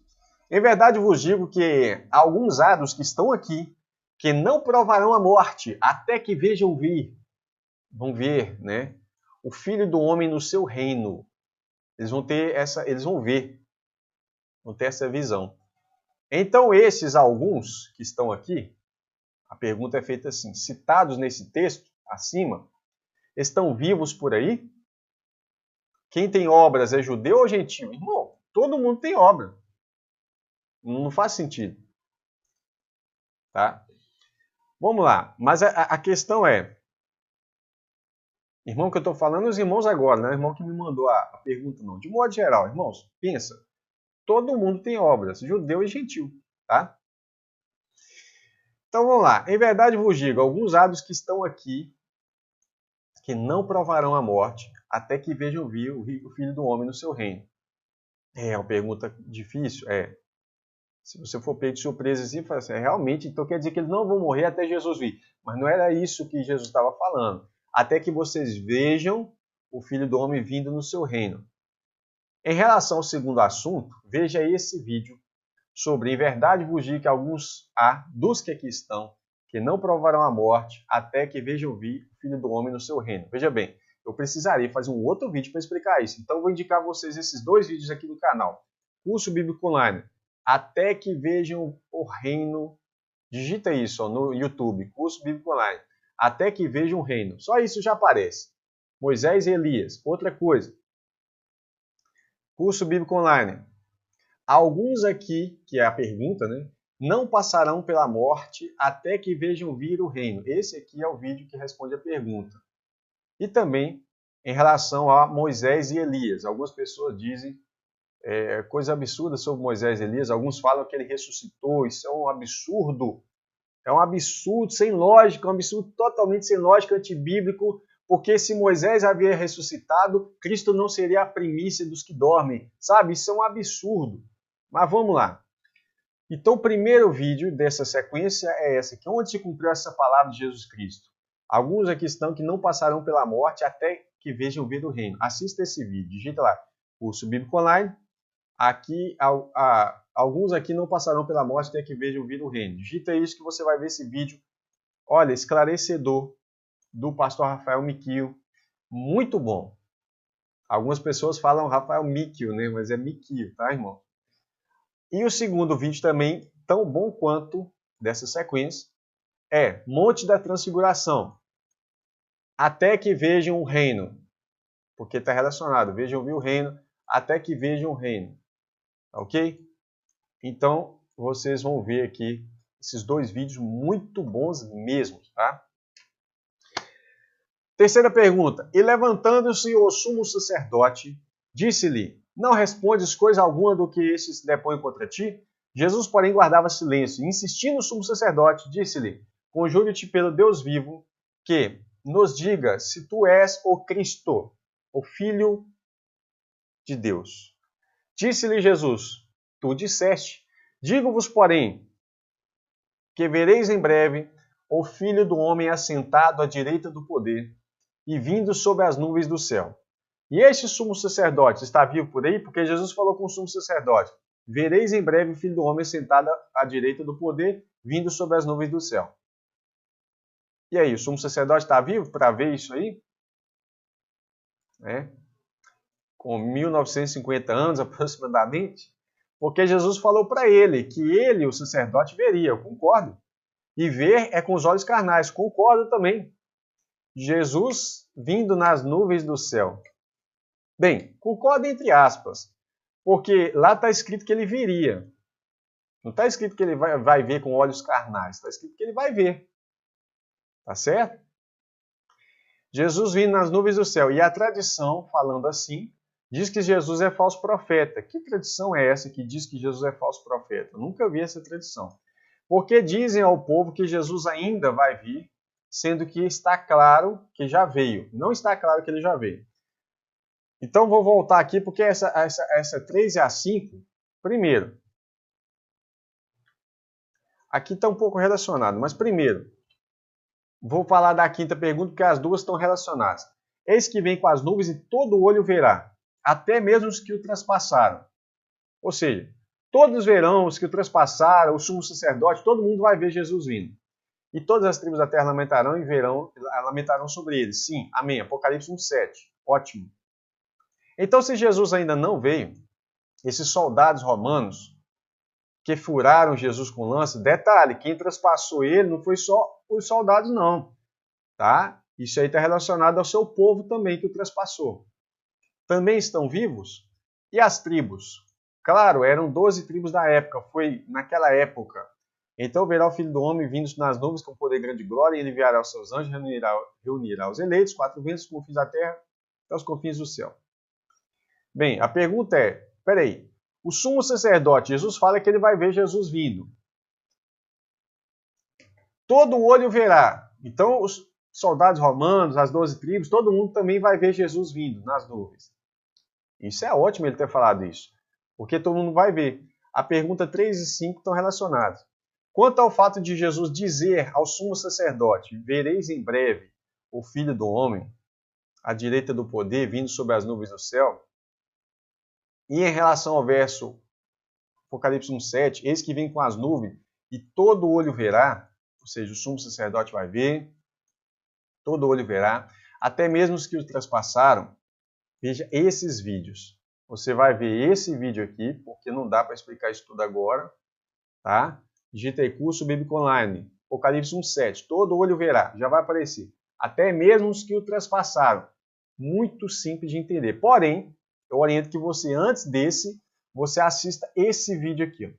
Em verdade vos digo que alguns há dos que estão aqui, que não provarão a morte, até que vejam vir, vão ver, né, o Filho do Homem no seu reino. Eles vão ter vão ter essa visão. Então, esses alguns que estão aqui, a pergunta é feita assim, citados nesse texto, acima, estão vivos por aí? Quem tem obras é judeu ou gentil? Irmão, todo mundo tem obra. Não faz sentido. Tá? Vamos lá. Mas a questão é, irmão que eu estou falando, os irmãos agora, não é o irmão que me mandou a pergunta, não. De modo geral, irmãos, pensa. Todo mundo tem obras, judeu e gentil. Tá? Então vamos lá. Em verdade vos digo, alguns sábios que estão aqui, que não provarão a morte, até que vejam vir o Filho do Homem no seu reino. É uma pergunta difícil? É. Se você for pego de surpresa assim, fala assim, realmente, então quer dizer que eles não vão morrer até Jesus vir. Mas não era isso que Jesus estava falando. Até que vocês vejam o Filho do Homem vindo no seu reino. Em relação ao segundo assunto, veja esse vídeo sobre, em verdade vos digo que alguns há, dos que aqui estão, que não provarão a morte, até que vejam vir o Filho do Homem no seu reino. Veja bem, eu precisaria fazer um outro vídeo para explicar isso. Então, vou indicar a vocês esses dois vídeos aqui do canal. Curso Bíblico Online. Até que vejam o reino. Digita isso ó, no YouTube. Curso Bíblico Online. Até que vejam o reino. Só isso já aparece. Moisés e Elias. Outra coisa. Curso Bíblico Online. Alguns aqui, que é a pergunta, né? Não passarão pela morte até que vejam vir o reino. Esse aqui é o vídeo que responde a pergunta. E também em relação a Moisés e Elias. Algumas pessoas dizem coisa absurda sobre Moisés e Elias. Alguns falam que ele ressuscitou. Isso é um absurdo. É um absurdo sem lógica, um absurdo totalmente sem lógica, antibíblico, porque se Moisés havia ressuscitado, Cristo não seria a primícia dos que dormem. Sabe? Isso é um absurdo. Mas vamos lá. Então, o primeiro vídeo dessa sequência é esse aqui, onde se cumpriu essa palavra de Jesus Cristo. Alguns aqui estão que não passarão pela morte até que vejam vir o reino. Assista esse vídeo, digita lá, Curso Bíblico Online. Aqui, alguns aqui não passarão pela morte até que vejam vir o reino. Digita isso que você vai ver esse vídeo. Olha, esclarecedor, do pastor Rafael Miquio. Muito bom. Algumas pessoas falam Rafael Miquio, né? Mas é Miquio, tá, irmão? E o segundo vídeo também, tão bom quanto dessa sequência, é Monte da Transfiguração. Até que vejam o reino. Porque está relacionado. Vejam vir o reino, até que vejam o reino. Ok? Então, vocês vão ver aqui esses dois vídeos muito bons mesmo, tá? Terceira pergunta. E levantando-se o sumo sacerdote, disse-lhe, não respondes coisa alguma do que estes depõem contra ti? Jesus, porém, guardava silêncio. E insistindo o sumo sacerdote, disse-lhe, conjuro-te pelo Deus vivo, que nos diga se tu és o Cristo, o Filho de Deus. Disse-lhe Jesus, tu disseste, digo-vos, porém, que vereis em breve o Filho do Homem assentado à direita do poder e vindo sobre as nuvens do céu. E este sumo sacerdote está vivo por aí? Porque Jesus falou com o sumo sacerdote, vereis em breve o Filho do Homem assentado à direita do poder, vindo sobre as nuvens do céu. E aí, o sumo sacerdote está vivo para ver isso aí? Com 1950 anos aproximadamente? Porque Jesus falou para ele que ele, o sacerdote, veria. Eu concordo. E ver é com os olhos carnais. Concordo também. Jesus vindo nas nuvens do céu. Bem, concordo entre aspas. Porque lá está escrito que ele viria. Não está escrito que ele vai ver com olhos carnais. Está escrito que ele vai ver. Tá certo? Jesus vindo nas nuvens do céu. E a tradição, falando assim, diz que Jesus é falso profeta. Que tradição é essa que diz que Jesus é falso profeta? Eu nunca vi essa tradição. Porque dizem ao povo que Jesus ainda vai vir, sendo que está claro que já veio. Não está claro que ele já veio. Então vou voltar aqui, porque essa 3 e a 5, primeiro, aqui está um pouco relacionado, mas primeiro, vou falar da quinta pergunta, porque as duas estão relacionadas. Eis que vem com as nuvens e todo olho verá, até mesmo os que o transpassaram. Ou seja, todos verão os que o transpassaram, o sumo sacerdote, todo mundo vai ver Jesus vindo. E todas as tribos da terra lamentarão e lamentarão sobre eles. Sim, amém. Apocalipse 1:7. Ótimo. Então, se Jesus ainda não veio, esses soldados romanos que furaram Jesus com lança, detalhe, quem traspassou ele não foi só os soldados não, tá? Isso aí está relacionado ao seu povo também que o traspassou. Também estão vivos? E as tribos? Claro, eram 12 tribos da época, foi naquela época. Então verá o Filho do Homem vindo nas nuvens com poder grande e glória, e ele enviará os seus anjos, reunirá os eleitos, 4 ventos, os confins da terra, até os confins do céu. Bem, a pergunta é, peraí, o sumo sacerdote, Jesus fala que ele vai ver Jesus vindo. Todo olho verá. Então os soldados romanos, as 12 tribos, todo mundo também vai ver Jesus vindo nas nuvens. Isso é ótimo ele ter falado isso, porque todo mundo vai ver. A pergunta 3 e 5 estão relacionadas. Quanto ao fato de Jesus dizer ao sumo sacerdote, vereis em breve o Filho do Homem, à direita do poder, vindo sobre as nuvens do céu, e em relação ao verso Apocalipse 1,7, eis que vem com as nuvens, e todo olho verá, ou seja, o sumo sacerdote vai ver, todo olho verá, até mesmo os que o traspassaram. Veja esses vídeos. Você vai ver esse vídeo aqui, porque não dá para explicar isso tudo agora, tá? Digita aí curso bíblico online, Apocalipse 1,7, todo olho verá, já vai aparecer. Até mesmo os que o traspassaram. Muito simples de entender. Porém, eu oriento que você, antes desse, você assista esse vídeo aqui.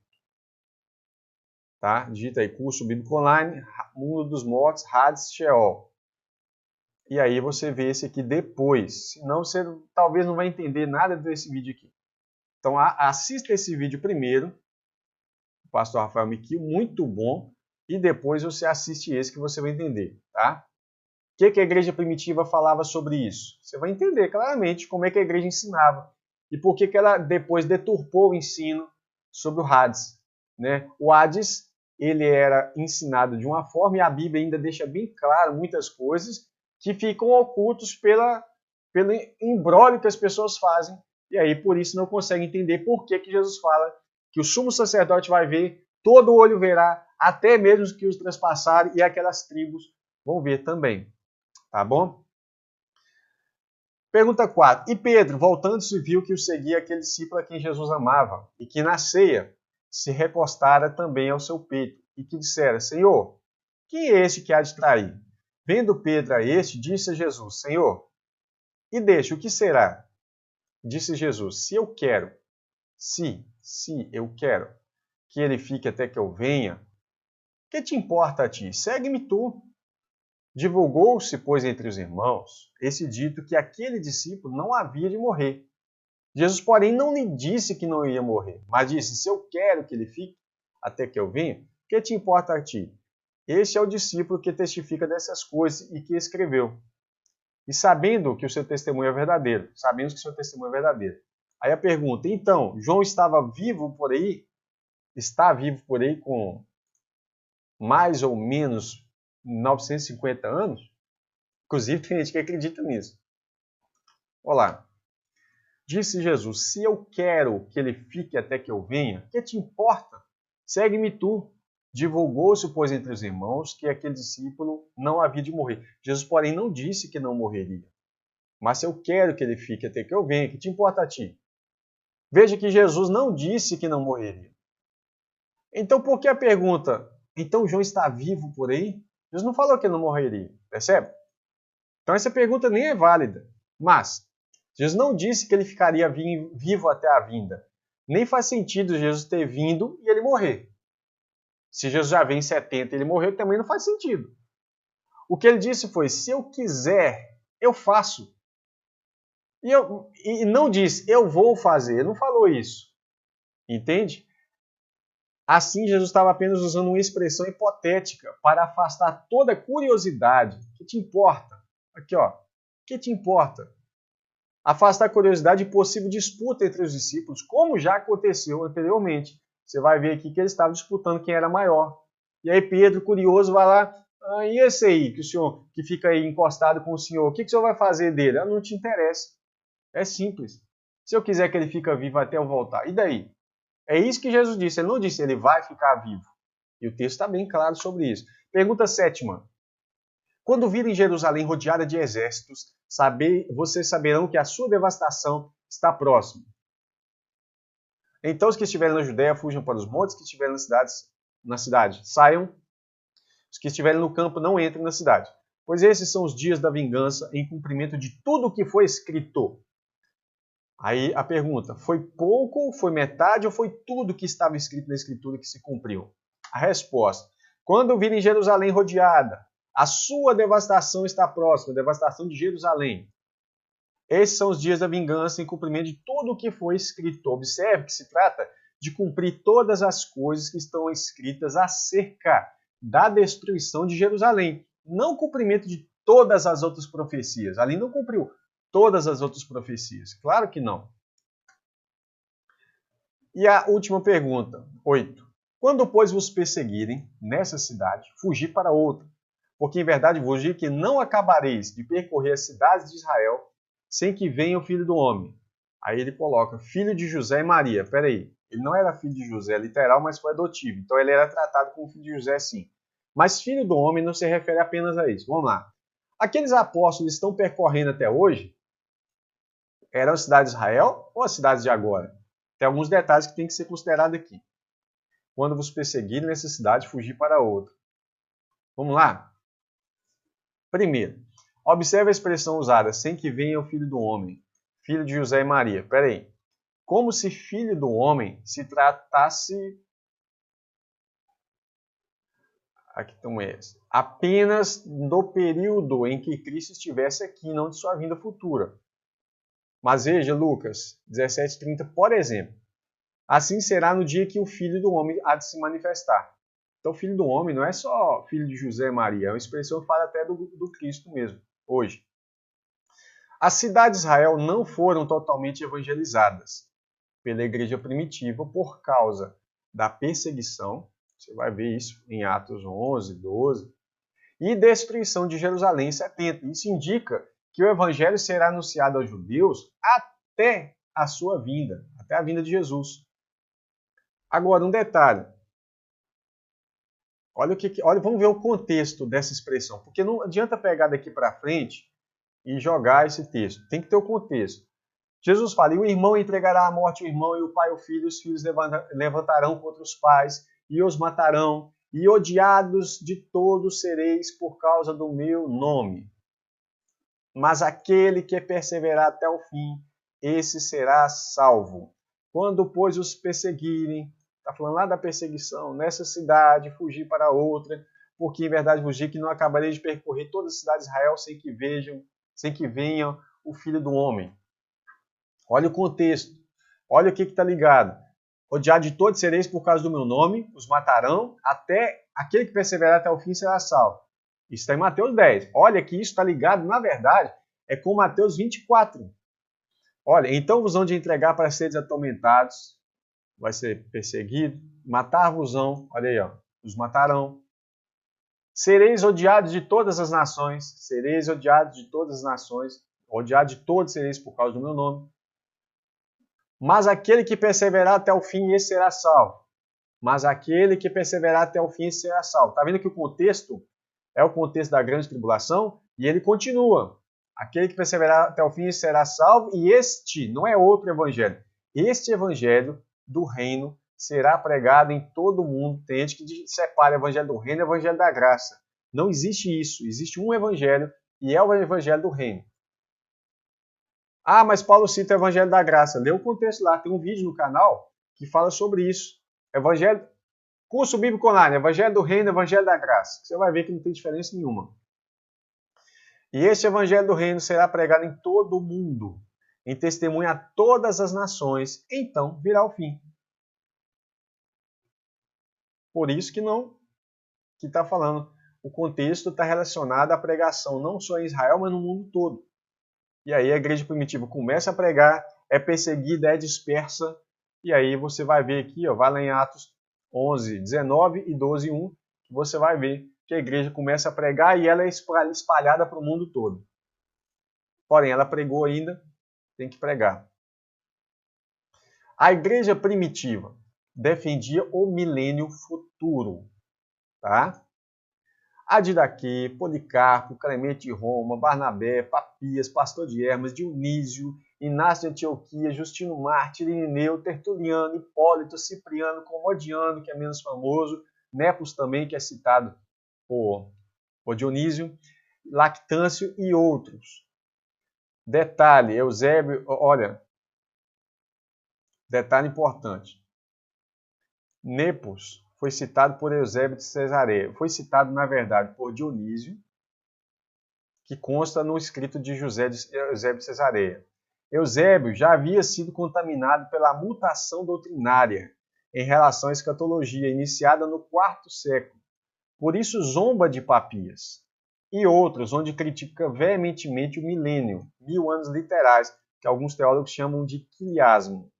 Tá? Digita aí curso bíblico online, Mundo dos Mortos, Hades, Sheol. E aí você vê esse aqui depois. Senão você talvez não vai entender nada desse vídeo aqui. Então assista esse vídeo primeiro. O pastor Rafael Miquil, muito bom. E depois você assiste esse que você vai entender. Tá? O que a igreja primitiva falava sobre isso? Você vai entender claramente como é que a igreja ensinava. E por que ela depois deturpou o ensino sobre o Hades. Né? O Hades, ele era ensinado de uma forma e a Bíblia ainda deixa bem claro muitas coisas que ficam ocultos pelo imbróglio que as pessoas fazem, e aí por isso não conseguem entender por que Jesus fala que o sumo sacerdote vai ver, todo olho verá, até mesmo os que os traspassarem, e aquelas tribos vão ver também. Tá bom? Pergunta 4. E Pedro, voltando-se, viu que o seguia aquele discípulo a quem Jesus amava, e que na ceia se recostara também ao seu peito, e que dissera, Senhor, quem é este que há de trair? Vendo Pedro a este, disse a Jesus, Senhor, e deixa, o que será? Disse Jesus, se eu quero que ele fique até que eu venha, que te importa a ti? Segue-me tu. Divulgou-se, pois, entre os irmãos, esse dito que aquele discípulo não havia de morrer. Jesus, porém, não lhe disse que não ia morrer, mas disse, se eu quero que ele fique até que eu venha, que te importa a ti? Este é o discípulo que testifica dessas coisas e que escreveu. E sabendo que o seu testemunho é verdadeiro. Sabemos que o seu testemunho é verdadeiro. Aí a pergunta, então, João estava vivo por aí? Está vivo por aí com mais ou menos 950 anos? Inclusive tem gente que acredita nisso. Olá. Disse Jesus, se eu quero que ele fique até que eu venha, que te importa? Segue-me tu. Divulgou-se, pois, entre os irmãos que aquele discípulo não havia de morrer. Jesus, porém, não disse que não morreria. Mas se eu quero que ele fique até que eu venha, que te importa a ti? Veja que Jesus não disse que não morreria. Então, por que a pergunta, então João está vivo por aí? Jesus não falou que ele não morreria, percebe? Então essa pergunta nem é válida. Mas, Jesus não disse que ele ficaria vivo até a vinda. Nem faz sentido Jesus ter vindo e ele morrer. Se Jesus já vem em 70 e ele morreu, também não faz sentido. O que ele disse foi, se eu quiser, eu faço. E não disse, eu vou fazer. Ele não falou isso. Entende? Assim, Jesus estava apenas usando uma expressão hipotética para afastar toda curiosidade. O que te importa? Aqui, ó. O que te importa? Afastar a curiosidade e possível disputa entre os discípulos, como já aconteceu anteriormente. Você vai ver aqui que eles estavam disputando quem era maior. E aí Pedro, curioso, vai lá, e esse aí, que o senhor que fica aí encostado com o senhor, o que o senhor vai fazer dele? Não te interessa. É simples. Se eu quiser que ele fique vivo até eu voltar, e daí? É isso que Jesus disse. Ele não disse ele vai ficar vivo. E o texto está bem claro sobre isso. Pergunta 7. Quando virem Jerusalém rodeada de exércitos, vocês saberão que a sua devastação está próxima. Então os que estiverem na Judéia fujam para os montes, os que estiverem na cidade saiam, os que estiverem no campo não entrem na cidade. Pois esses são os dias da vingança em cumprimento de tudo o que foi escrito. Aí a pergunta, foi pouco, foi metade ou foi tudo que estava escrito na Escritura que se cumpriu? A resposta, quando virem Jerusalém rodeada, a sua devastação está próxima, a devastação de Jerusalém. Esses são os dias da vingança em cumprimento de tudo o que foi escrito. Observe que se trata de cumprir todas as coisas que estão escritas acerca da destruição de Jerusalém. Não cumprimento de todas as outras profecias. Ali não cumpriu todas as outras profecias. Claro que não. E a última pergunta, 8. Quando, pois, vos perseguirem nessa cidade, fugi para outra. Porque em verdade vos digo que não acabareis de percorrer as cidades de Israel sem que venha o filho do homem. Aí ele coloca filho de José e Maria. Peraí, ele não era filho de José literal, mas foi adotivo. Então ele era tratado como filho de José sim. Mas filho do homem não se refere apenas a isso. Vamos lá. Aqueles apóstolos estão percorrendo até hoje? Eram as cidades de Israel ou as cidades de agora? Tem alguns detalhes que tem que ser considerado aqui. Quando vos perseguirem nessa cidade, fugir para outra. Vamos lá? Primeiro, observe a expressão usada, sem que venha o filho do homem, filho de José e Maria. Espera aí. Como se filho do homem se tratasse... Aqui estão eles. Apenas do período em que Cristo estivesse aqui, não de sua vinda futura. Mas veja, Lucas 17:30, por exemplo. Assim será no dia que o Filho do Homem há de se manifestar. Então, o Filho do Homem não é só filho de José e Maria, é uma expressão que fala até do Cristo mesmo, hoje. As cidades de Israel não foram totalmente evangelizadas pela igreja primitiva por causa da perseguição, você vai ver isso em Atos 11, 12, e destruição de Jerusalém em 70. Isso indica que o evangelho será anunciado aos judeus até a sua vinda, até a vinda de Jesus. Agora, um detalhe. Olha, vamos ver o contexto dessa expressão, porque não adianta pegar daqui para frente e jogar esse texto. Tem que ter o contexto. Jesus fala, e o irmão entregará à morte o irmão, e o pai o filho, os filhos levantarão contra os pais, e os matarão, e odiados de todos sereis por causa do meu nome. Mas aquele que perseverar até o fim, esse será salvo. Quando, pois, os perseguirem, está falando lá da perseguição, nessa cidade, fugir para outra, porque em verdade vos digo que não acabarei de percorrer toda a cidade de Israel sem que venha o Filho do Homem. Olha o contexto, olha o que está ligado. Odiado de todos sereis por causa do meu nome, os matarão, até aquele que perseverar até o fim será salvo. Isso está em Mateus 10. Olha que isso está ligado, na verdade, é com Mateus 24. Olha, então vos hão de entregar para seres atormentados, vai ser perseguido, matar-vos-ão, olha aí, ó, os matarão. Sereis odiados de todas as nações, sereis odiados de todas as nações, odiados de todos sereis por causa do meu nome. Mas aquele que perseverar até o fim, esse será salvo. Mas aquele que perseverar até o fim, esse será salvo. Está vendo que o contexto é o contexto da grande tribulação? E ele continua. Aquele que perseverar até o fim, esse será salvo. E este não é outro evangelho. Este evangelho do reino será pregado em todo o mundo. Tem gente que separa o evangelho do reino e o evangelho da graça. Não existe isso. Existe um evangelho e é o evangelho do reino. Ah, mas Paulo cita o evangelho da graça. Lê o contexto lá. Tem um vídeo no canal que fala sobre isso. Evangelho, curso bíblico online, evangelho do reino, evangelho da graça. Você vai ver que não tem diferença nenhuma. E este evangelho do reino será pregado em todo o mundo, em testemunho a todas as nações, então virá o fim. Por isso que está falando, o contexto está relacionado à pregação, não só em Israel, mas no mundo todo. E aí a igreja primitiva começa a pregar, é perseguida, é dispersa, e aí você vai ver aqui, ó, vai lá em Atos 11, 19 e 12, 1, que você vai ver que a igreja começa a pregar e ela é espalhada para o mundo todo. Porém, ela pregou ainda, tem que pregar. A igreja primitiva defendia o milênio futuro, tá? Adidaquê, Policarpo, Clemente de Roma, Barnabé, Papias, Pastor de Hermas, Dionísio, Inácio de Antioquia, Justino Mártir, Irineu, Tertuliano, Hipólito, Cipriano, Comodiano, que é menos famoso, Nepos também, que é citado por Dionísio, Lactâncio e outros. Detalhe, Eusébio, olha, detalhe importante. Nepos foi citado por Eusébio de Cesareia. Foi citado, na verdade, por Dionísio, que consta no escrito de Eusébio de Cesareia. Eusébio já havia sido contaminado pela mutação doutrinária em relação à escatologia, iniciada no IV século. Por isso zomba de Papias e outros, onde critica veementemente o milênio, 1000 anos literais, que alguns teólogos chamam de quiasmo.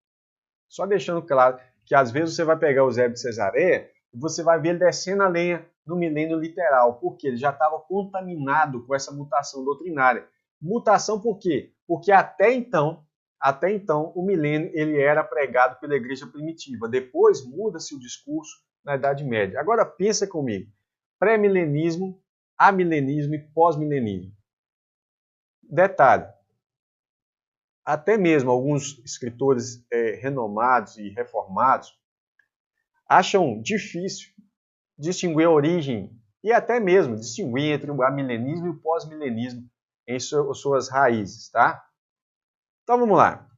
Só deixando claro que às vezes você vai pegar Eusébio de Cesareia e você vai ver ele descendo a lenha no milênio literal, porque ele já estava contaminado com essa mutação doutrinária. Mutação por quê? Porque até então, o milênio ele era pregado pela igreja primitiva. Depois muda-se o discurso na Idade Média. Agora pensa comigo. Pré-milenismo, amilenismo e pós-milenismo. Detalhe, até mesmo alguns escritores renomados e reformados acham difícil distinguir a origem e até mesmo distinguir entre o amilenismo e o pós-milenismo em suas raízes, tá? Então vamos lá.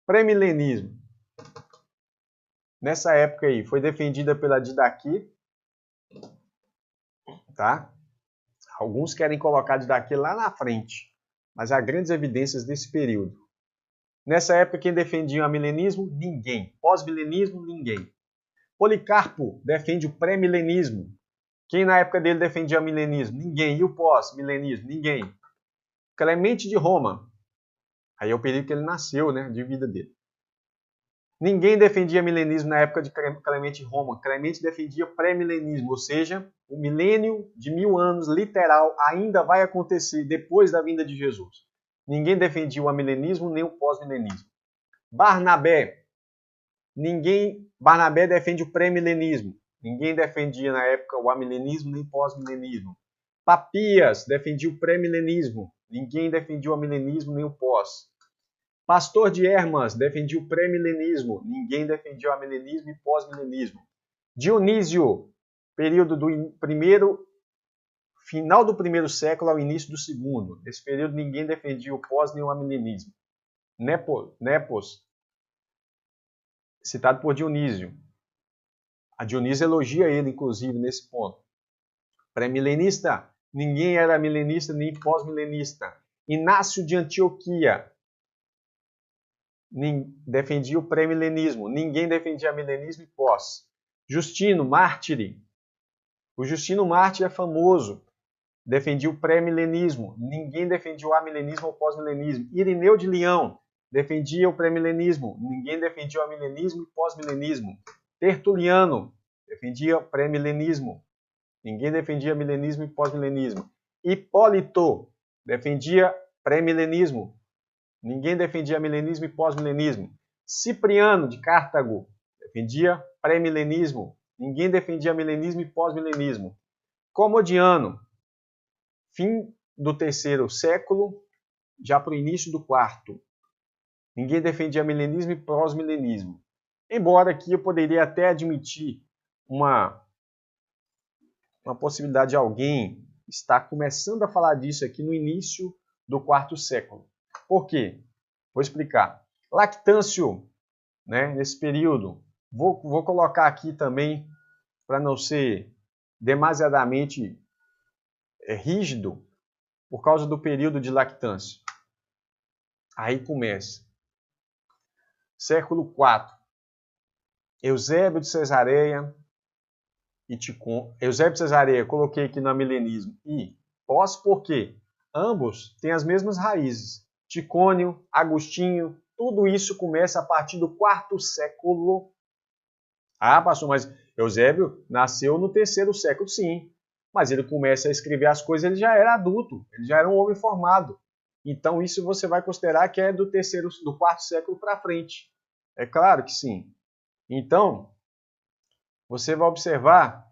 Pré-milenismo. Nessa época aí, foi defendida pela Didaquê, tá? Alguns querem colocar Didaquê lá na frente, mas há grandes evidências desse período. Nessa época, quem defendia o amilenismo? Ninguém. Pós-milenismo? Ninguém. Policarpo defende o pré-milenismo. Quem na época dele defendia o milenismo? Ninguém. E o pós-milenismo? Ninguém. Clemente de Roma. Aí é o período que ele nasceu, né, de vida dele. Ninguém defendia milenismo na época de Clemente de Roma. Clemente defendia pré-milenismo, ou seja, o milênio de 1000 anos literal ainda vai acontecer depois da vinda de Jesus. Ninguém defendia o amilenismo nem o pós-milenismo. Barnabé. Barnabé defende o pré-milenismo. Ninguém defendia na época o amilenismo nem o pós-milenismo. Papias defendia o pré-milenismo. Ninguém defendia o amilenismo nem o pós. Pastor de Hermas defendia o pré-milenismo. Ninguém defendia o amilenismo e pós-milenismo. Dionísio, período do final do primeiro século ao início do segundo. Nesse período ninguém defendia o pós nem o amilenismo. Nepos, citado por Dionísio. A Dionísio elogia ele, inclusive, nesse ponto. Pré-milenista, ninguém era milenista nem pós-milenista. Inácio de Antioquia defendia o pré-milenismo. Ninguém defendia milenismo e pós. Justino Mártir. O Justino Mártir é famoso. Defendia o pré-milenismo. Ninguém defendia o amilenismo ou pós-milenismo. Irineu de Leão defendia o pré-milenismo. Ninguém defendia o amilenismo e pós-milenismo. Tertuliano defendia o pré-milenismo. Ninguém defendia milenismo e pós-milenismo. Hipólito defendia pré-milenismo. Ninguém defendia milenismo e pós-milenismo. Cipriano de Cartago defendia pré-milenismo. Ninguém defendia milenismo e pós-milenismo. Comodiano, fim do terceiro século, já para o início do quarto. Ninguém defendia milenismo e pós-milenismo. Embora aqui eu poderia até admitir uma possibilidade de alguém estar começando a falar disso aqui no início do quarto século. Por quê? Vou explicar. Lactâncio, né, nesse período, vou colocar aqui também, para não ser demasiadamente rígido, por causa do período de Lactâncio. Aí começa. Século IV. Eusébio de Cesareia e Ticon. Eusébio de Cesareia, coloquei aqui no amilenismo. E pós, por quê? Ambos têm as mesmas raízes. Ticônio, Agostinho, tudo isso começa a partir do quarto século. Ah, pastor, mas Eusébio nasceu no terceiro século, sim. Mas ele começa a escrever as coisas, ele já era adulto, ele já era um homem formado. Então isso você vai considerar que é do quarto século para frente. É claro que sim. Então, você vai observar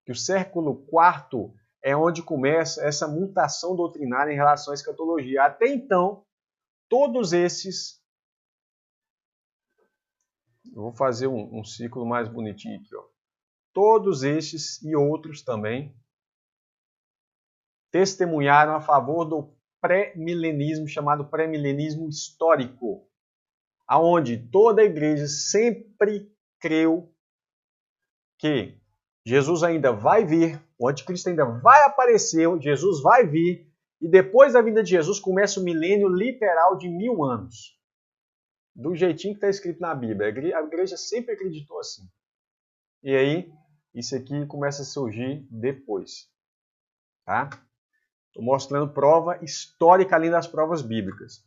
que o século IV é onde começa essa mutação doutrinária em relação à escatologia. Até então, todos esses... Eu vou fazer um ciclo mais bonitinho aqui, ó. Todos estes e outros também testemunharam a favor do pré-milenismo, chamado pré-milenismo histórico, aonde toda a igreja sempre creu que Jesus ainda vai vir, o anticristo ainda vai aparecer, Jesus vai vir, e depois da vinda de Jesus começa o milênio literal de 1000 anos. Do jeitinho que está escrito na Bíblia. A igreja sempre acreditou assim. E aí, isso aqui começa a surgir depois. Tá? Estou mostrando prova histórica além das provas bíblicas.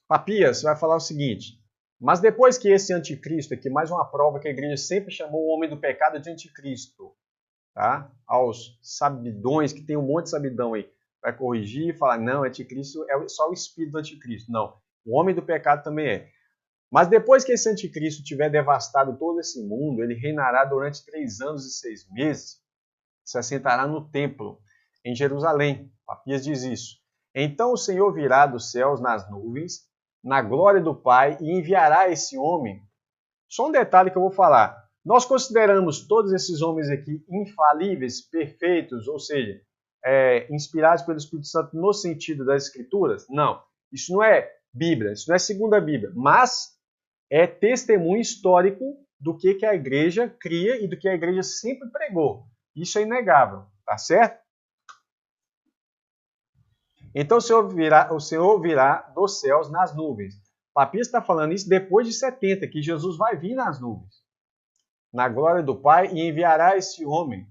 Papias vai falar o seguinte: mas depois que esse anticristo, aqui mais uma prova que a igreja sempre chamou o homem do pecado de anticristo, tá? Aos sabidões, que tem um monte de sabidão aí, vai corrigir e falar, não, anticristo é só o espírito do anticristo. Não, o homem do pecado também é. Mas depois que esse anticristo tiver devastado todo esse mundo, ele reinará durante 3 anos e 6 meses, se assentará no templo, em Jerusalém. Papias diz isso. Então o Senhor virá dos céus nas nuvens, na glória do Pai, e enviará esse homem. Só um detalhe que eu vou falar. Nós consideramos todos esses homens aqui infalíveis, perfeitos, ou seja, inspirados pelo Espírito Santo no sentido das Escrituras? Não. Isso não é Bíblia, isso não é segunda Bíblia, mas é testemunho histórico do que a igreja cria e do que a igreja sempre pregou. Isso é inegável, tá certo? Então o Senhor virá dos céus nas nuvens. Papias está falando isso depois de 70, que Jesus vai vir nas nuvens, na glória do Pai, e enviará esse homem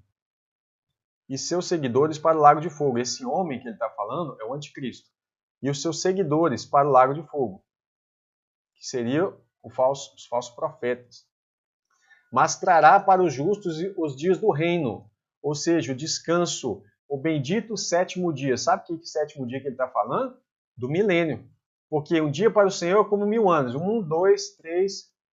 e seus seguidores para o lago de fogo. Esse homem que ele está falando é o anticristo. E os seus seguidores para o lago de fogo, que seriam os falsos profetas. Mas trará para os justos os dias do reino, ou seja, o descanso, o bendito sétimo dia. Sabe o que é o sétimo dia que ele está falando? Do milênio. Porque um dia para o Senhor é como 1000 anos. 1, 2, 3,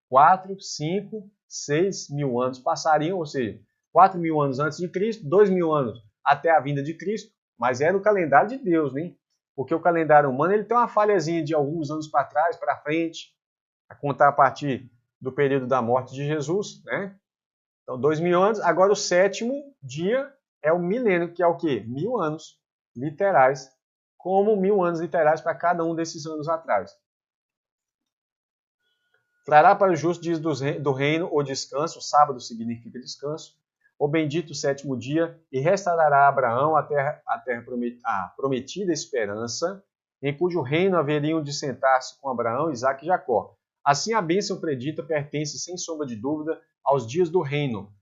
4, 5, 6 mil anos passariam, ou seja, 4.000 anos antes de Cristo, 2.000 anos até a vinda de Cristo, mas era o calendário de Deus, né? Porque o calendário humano ele tem uma falhazinha de alguns anos para trás, para frente, a contar a partir do período da morte de Jesus, né? Então, 2.000 anos. Agora, o sétimo dia é o milênio, que é o quê? 1000 anos literais, como 1000 anos literais para cada um desses anos atrás. Trará para o justo dias do reino o descanso, o sábado significa descanso, o bendito sétimo dia, e restaurará a Abraão a prometida esperança, em cujo reino haveriam de sentar-se com Abraão, Isaque e Jacó. Assim a bênção predita pertence, sem sombra de dúvida, aos dias do reino,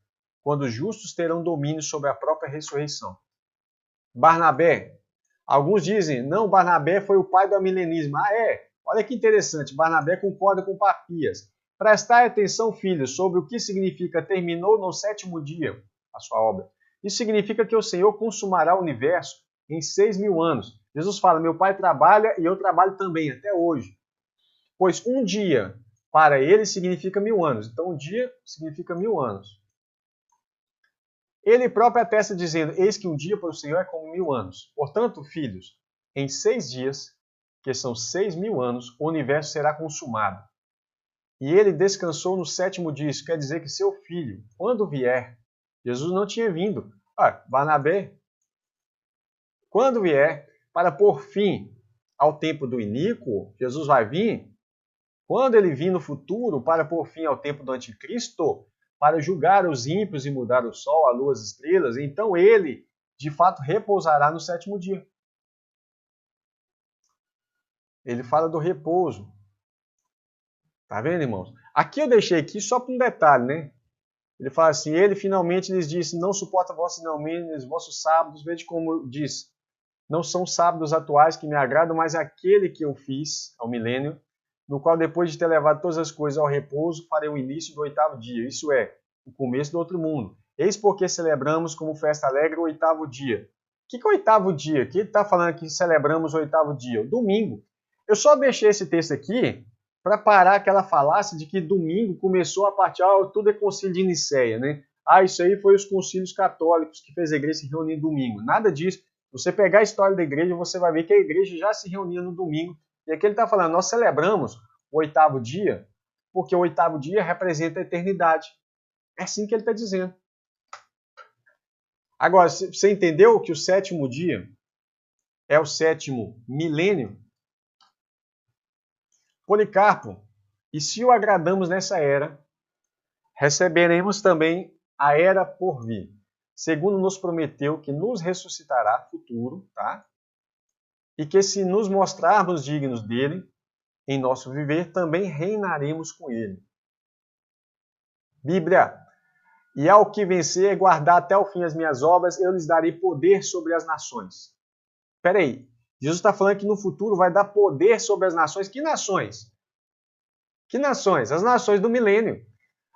quando os justos terão domínio sobre a própria ressurreição. Barnabé. Alguns dizem, não, Barnabé foi o pai do amilenismo. Ah, é? Olha que interessante, Barnabé concorda com Papias. Prestai atenção, filhos, sobre o que significa terminou no sétimo dia a sua obra. Isso significa que o Senhor consumará o universo em 6.000 anos. Jesus fala, meu pai trabalha e eu trabalho também, até hoje. Pois um dia para ele significa 1000 anos. Então um dia significa 1000 anos. Ele próprio atesta dizendo, eis que um dia para o Senhor é como 1000 anos. Portanto, filhos, em 6 dias, que são 6.000 anos, o universo será consumado. E ele descansou no sétimo dia. Isso quer dizer que seu filho, quando vier, Jesus não tinha vindo. Barnabé, quando vier, para pôr fim ao tempo do iníquo, Jesus vai vir. Quando ele vir no futuro, para pôr fim ao tempo do anticristo, para julgar os ímpios e mudar o sol, a lua, as estrelas, então ele, de fato, repousará no sétimo dia. Ele fala do repouso. Tá vendo, irmãos? Aqui eu deixei aqui só para um detalhe, né? Ele fala assim, ele finalmente lhes disse, não suporta vossos neumênios, vossos sábados, veja como diz, não são sábados atuais que me agradam, mas aquele que eu fiz, ao milênio, no qual depois de ter levado todas as coisas ao repouso, farei o início do 8º dia, isso é, o começo do outro mundo. Eis porque celebramos como festa alegre o 8º dia. O que é o 8º dia? O que ele está falando que celebramos o 8º dia? O domingo. Eu só deixei esse texto aqui para parar aquela falácia de que domingo começou a partir, tudo é concílio de Nicéia, né? Ah, isso aí foi os concílios católicos que fez a igreja se reunir domingo. Nada disso. Você pegar a história da igreja, você vai ver que a igreja já se reunia no domingo. E aqui ele está falando, nós celebramos o 8º dia, porque o 8º dia representa a eternidade. É assim que ele está dizendo. Agora, você entendeu que o 7º dia é o 7º milênio? Policarpo, e se o agradamos nessa era, receberemos também a era por vir, segundo nos prometeu que nos ressuscitará futuro, tá? E que se nos mostrarmos dignos dele, em nosso viver, também reinaremos com ele. Bíblia, e ao que vencer, guardar até o fim as minhas obras, eu lhes darei poder sobre as nações. Espera aí, Jesus está falando que no futuro vai dar poder sobre as nações. Que nações? Que nações? As nações do milênio.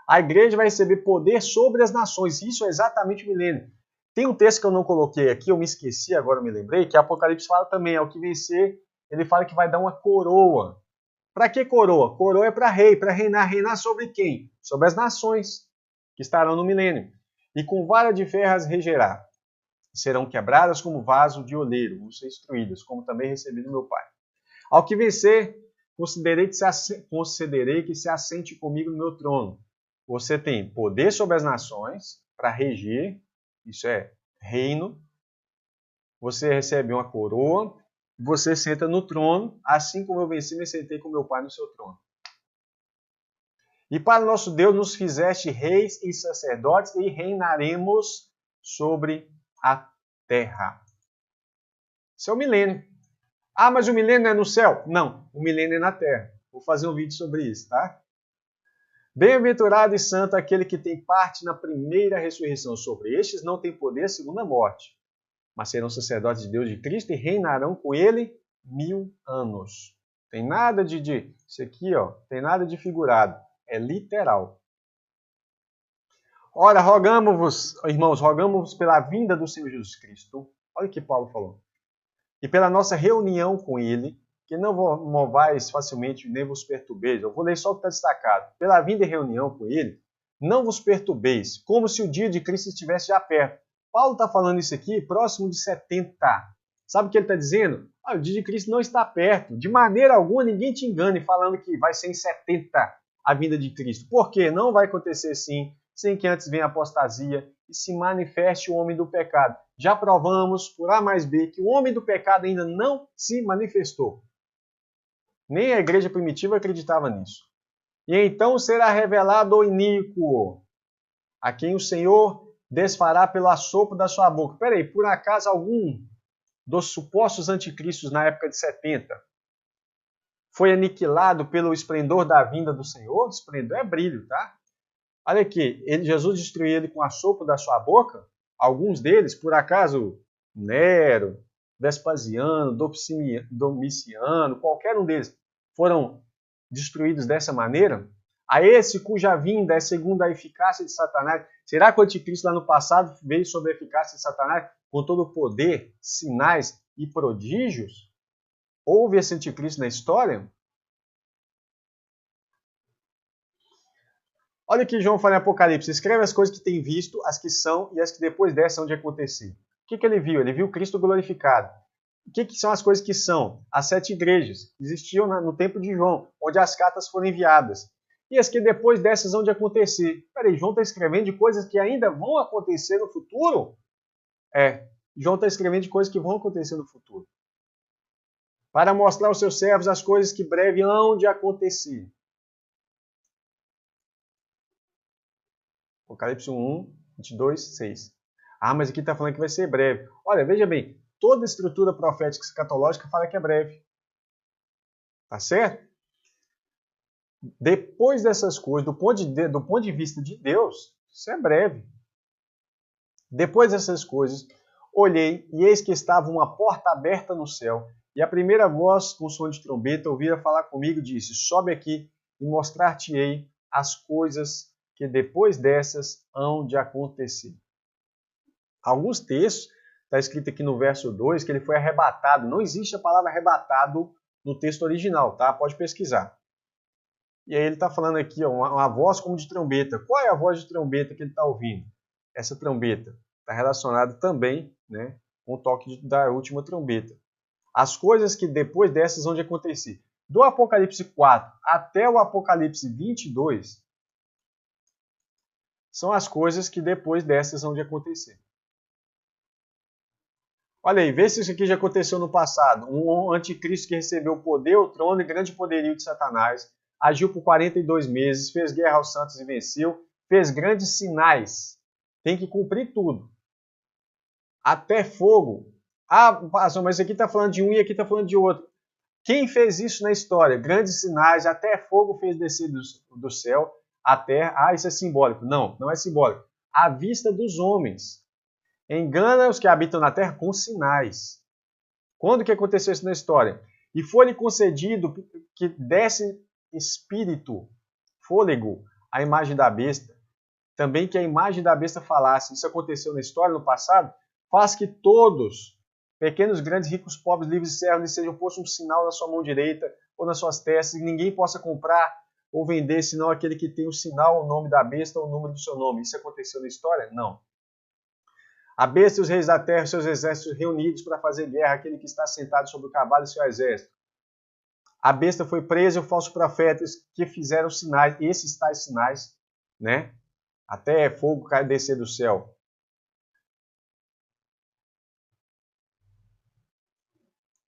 A igreja vai receber poder sobre as nações. Isso é exatamente o milênio. Tem um texto que eu não coloquei aqui, eu me esqueci, agora eu me lembrei, que Apocalipse fala também, ao que vencer, ele fala que vai dar uma coroa. Para que coroa? Coroa é para rei, para reinar. Reinar sobre quem? Sobre as nações que estarão no milênio. E com vara de ferro as regerá. Serão quebradas como vaso de oleiro, vão ser destruídas, como também recebi do meu Pai. Ao que vencer, concederei que se assente comigo no meu trono. Você tem poder sobre as nações para reger, isso é reino. Você recebe uma coroa, você senta no trono, assim como eu venci, me sentei com meu Pai no seu trono. E para o nosso Deus nos fizeste reis e sacerdotes e reinaremos sobre a terra. Isso é o milênio. Ah, mas o milênio é no céu? Não, o milênio é na terra. Vou fazer um vídeo sobre isso, tá? Bem-aventurado e santo aquele que tem parte na primeira ressurreição. Sobre estes não tem poder segundo a morte, mas serão sacerdotes de Deus de Cristo e reinarão com ele 1000 anos. Tem nada de isso aqui, ó, tem nada de figurado. É literal. Ora, rogamos-vos, irmãos, rogamos-vos pela vinda do Senhor Jesus Cristo. Olha o que Paulo falou. E pela nossa reunião com ele, que não movais facilmente nem vos perturbeis. Eu vou ler só o que está destacado. Pela vinda e reunião com ele, não vos perturbeis, como se o dia de Cristo estivesse já perto. Paulo está falando isso aqui próximo de 70. Sabe o que ele está dizendo? O dia de Cristo não está perto. De maneira alguma, ninguém te engane falando que vai ser em 70 a vinda de Cristo. Por quê? Não vai acontecer assim, sem que antes venha a apostasia e se manifeste o homem do pecado. Já provamos, por A mais B, que o homem do pecado ainda não se manifestou. Nem a igreja primitiva acreditava nisso. E então será revelado o iníquo, a quem o Senhor desfará pelo assopro da sua boca. Peraí, por acaso algum dos supostos anticristos na época de 70 foi aniquilado pelo esplendor da vinda do Senhor? Esplendor é brilho, tá? Olha aqui, Jesus destruiu ele com o assopro da sua boca. Alguns deles, por acaso, Nero, Vespasiano, Domiciano, qualquer um deles, foram destruídos dessa maneira? A esse cuja vinda é segundo a eficácia de Satanás. Será que o anticristo lá no passado veio sob a eficácia de Satanás com todo o poder, sinais e prodígios? Houve esse anticristo na história? Olha o que João fala em Apocalipse. Escreve as coisas que tem visto, as que são e as que depois dessas hão de acontecer. O que ele viu? Ele viu Cristo glorificado. O que são as coisas que são? As 7 igrejas que existiam no tempo de João, onde as cartas foram enviadas. E as que depois dessas hão de acontecer. Peraí, João está escrevendo de coisas que ainda vão acontecer no futuro? João está escrevendo de coisas que vão acontecer no futuro. Para mostrar aos seus servos as coisas que breve hão de acontecer. Apocalipse 1, 22, 6. Ah, mas aqui está falando que vai ser breve. Olha, veja bem, toda estrutura profética escatológica fala que é breve. Tá certo? Depois dessas coisas, do ponto de vista de Deus, isso é breve. Depois dessas coisas, olhei e eis que estava uma porta aberta no céu. E a primeira voz, com som de trombeta, ouvira falar comigo e disse: sobe aqui e mostrar-te-ei as coisas que depois dessas hão de acontecer. Alguns textos, está escrito aqui no verso 2, que ele foi arrebatado. Não existe a palavra arrebatado no texto original, tá? Pode pesquisar. E aí ele está falando aqui, ó, uma voz como de trombeta. Qual é a voz de trombeta que ele está ouvindo? essa trombeta? Está relacionado também, né, com o toque da última trombeta. As coisas que depois dessas vão acontecer. Do Apocalipse 4 até o Apocalipse 22, são as coisas que depois dessas vão acontecer. Olha aí, vê se isso aqui já aconteceu no passado. Um anticristo que recebeu o poder, o trono e grande poderio de Satanás, agiu por 42 meses, fez guerra aos santos e venceu, fez grandes sinais. Tem que cumprir tudo. Até fogo. Ah, pastor, mas aqui está falando de um e aqui está falando de outro. Quem fez isso na história? Grandes sinais, até fogo fez descer do céu, a terra. Ah, isso é simbólico. Não, não é simbólico. À vista dos homens. Engana os que habitam na terra com sinais. Quando que aconteceu isso na história? E foi-lhe concedido que desse espírito, fôlego, à imagem da besta. Também que a imagem da besta falasse. Isso aconteceu na história, no passado. Faz que todos, pequenos, grandes, ricos, pobres, livres e servos, sejam postos um sinal na sua mão direita ou nas suas testas, e ninguém possa comprar ou vender, senão aquele que tem o sinal, o nome da besta ou o número do seu nome. Isso aconteceu na história? Não. A besta e os reis da terra, seus exércitos reunidos para fazer guerra, aquele que está sentado sobre o cavalo e seu exército. A besta foi presa e os falsos profetas que fizeram sinais, esses tais sinais, né? Até fogo cair descer do céu.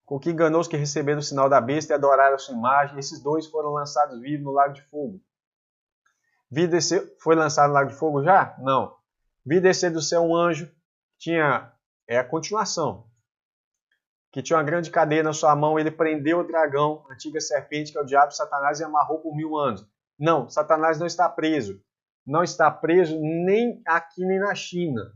Com que enganou os que receberam o sinal da besta e adoraram a sua imagem. Esses dois foram lançados vivos no lago de fogo. Vi descer, foi lançado no lago de fogo já? Não. Vi descer do céu um anjo, tinha, é a continuação, que tinha uma grande cadeia na sua mão, ele prendeu o dragão, a antiga serpente, que é o diabo Satanás, e amarrou por 1000 anos. Não, Satanás não está preso. Não está preso nem aqui nem na China.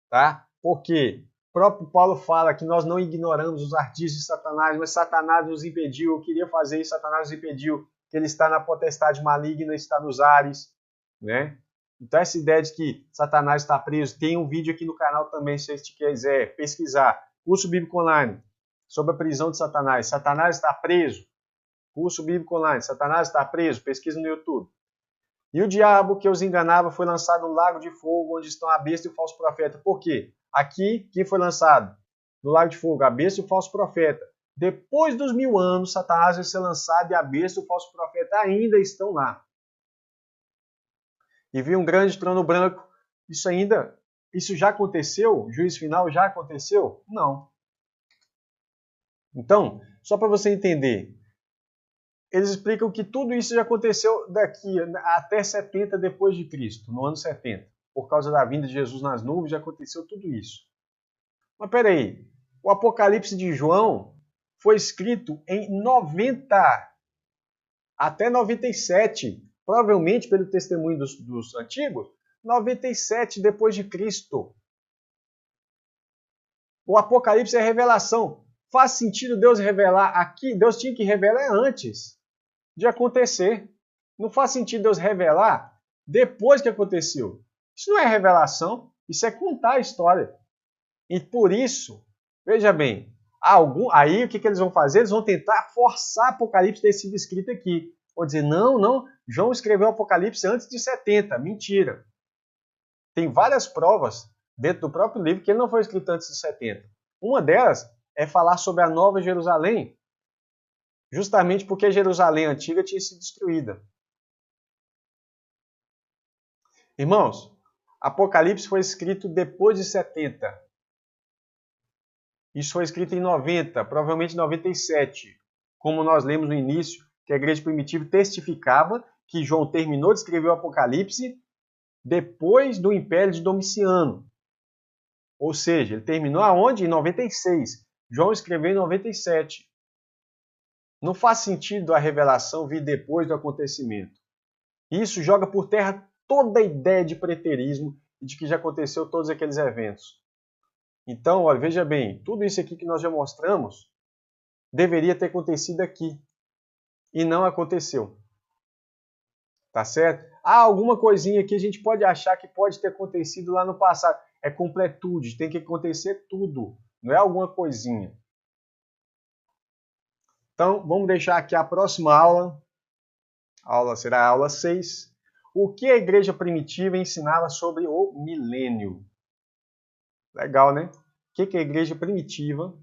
Tá? Por quê? O próprio Paulo fala que nós não ignoramos os ardis de Satanás, mas Satanás nos impediu. Eu queria fazer isso, Satanás nos impediu. Que ele está na potestade maligna, está nos ares. Né? Então essa ideia de que Satanás está preso, tem um vídeo aqui no canal também, se você quiser pesquisar. Curso Bíblico Online, sobre a prisão de Satanás. Satanás está preso. Curso Bíblico Online. Satanás está preso. Pesquisa no YouTube. E o diabo que os enganava foi lançado no lago de fogo, onde estão a besta e o falso profeta. Por quê? Aqui, quem foi lançado? No lago de fogo, a besta e o falso profeta. Depois dos 1000 anos, Satanás vai ser lançado e a besta e o falso profeta ainda estão lá. E viu um grande trono branco. Isso já aconteceu? O juízo final já aconteceu? Não. Então, só para você entender, eles explicam que tudo isso já aconteceu daqui até 70 depois de Cristo, no ano 70. Por causa da vinda de Jesus nas nuvens, já aconteceu tudo isso. Mas peraí, o Apocalipse de João foi escrito em 90 até 97, provavelmente pelo testemunho dos antigos, 97 depois de Cristo. O Apocalipse é revelação. Faz sentido Deus revelar aqui? Deus tinha que revelar antes de acontecer. Não faz sentido Deus revelar depois que aconteceu. Isso não é revelação, isso é contar a história. E por isso, veja bem, aí o que eles vão fazer? Eles vão tentar forçar Apocalipse ter sido escrito aqui. Vou dizer, não, João escreveu Apocalipse antes de 70. Mentira. Tem várias provas dentro do próprio livro que ele não foi escrito antes de 70. Uma delas é falar sobre a Nova Jerusalém, justamente porque Jerusalém antiga tinha sido destruída. Irmãos, Apocalipse foi escrito depois de 70. Isso foi escrito em 90, provavelmente 97. Como nós lemos no início, que a igreja primitiva testificava que João terminou de escrever o Apocalipse depois do Império de Domiciano. Ou seja, ele terminou aonde? Em 96. João escreveu em 97. Não faz sentido a revelação vir depois do acontecimento. Isso joga por terra toda a ideia de preterismo e de que já aconteceu todos aqueles eventos. Então, olha, veja bem, tudo isso aqui que nós já mostramos deveria ter acontecido aqui. E não aconteceu. Tá certo? Alguma coisinha que a gente pode achar que pode ter acontecido lá no passado. É completude, tem que acontecer tudo. Não é alguma coisinha. Então, vamos deixar aqui a próxima aula. A aula será a aula 6. O que a igreja primitiva ensinava sobre o milênio? Legal, né? O que a igreja primitiva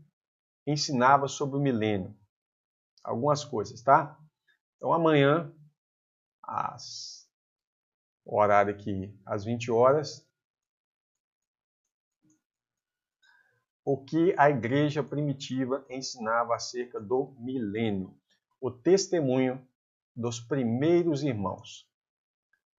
ensinava sobre o milênio? Algumas coisas, tá? Então amanhã, o horário aqui, às 20 horas, o que a igreja primitiva ensinava acerca do milênio? O testemunho dos primeiros irmãos.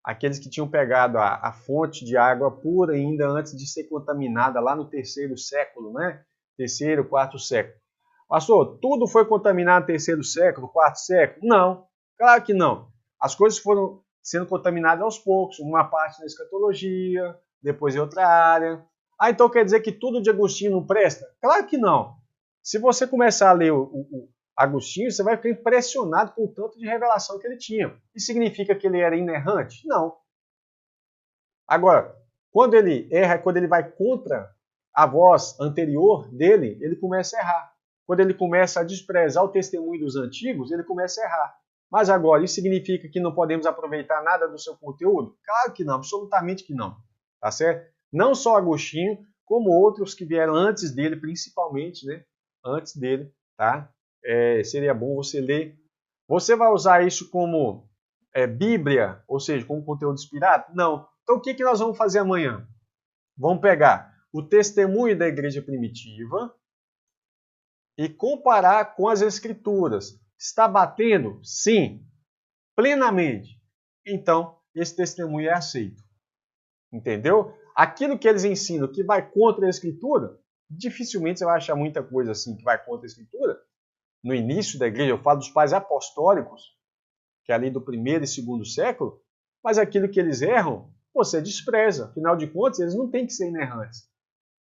Aqueles que tinham pegado a fonte de água pura ainda antes de ser contaminada lá no 3º século, né? 3º, 4º século. Pastor, tudo foi contaminado no 3º século, 4º século? Não, claro que não. As coisas foram sendo contaminadas aos poucos, uma parte na escatologia, depois em outra área. Ah, então quer dizer que tudo de Agostinho não presta? Claro que não. Se você começar a ler o Agostinho, você vai ficar impressionado com o tanto de revelação que ele tinha. Isso significa que ele era inerrante? Não. Agora, quando ele erra, quando ele vai contra a voz anterior dele, ele começa a errar. Quando ele começa a desprezar o testemunho dos antigos, ele começa a errar. Mas agora, isso significa que não podemos aproveitar nada do seu conteúdo? Claro que não, absolutamente que não. Tá certo? Não só Agostinho, como outros que vieram antes dele, principalmente, né? Antes dele, tá? Seria bom você ler. Você vai usar isso como Bíblia, ou seja, como conteúdo inspirado? Não. Então o que nós vamos fazer amanhã? Vamos pegar o testemunho da igreja primitiva e comparar com as escrituras. Está batendo? Sim, plenamente. Então, esse testemunho é aceito. Entendeu? Aquilo que eles ensinam que vai contra a escritura, dificilmente você vai achar muita coisa assim que vai contra a escritura. No início da igreja, eu falo dos pais apostólicos, que é ali do 1º e 2º século, mas aquilo que eles erram, você despreza. Afinal de contas, eles não têm que ser inerrantes.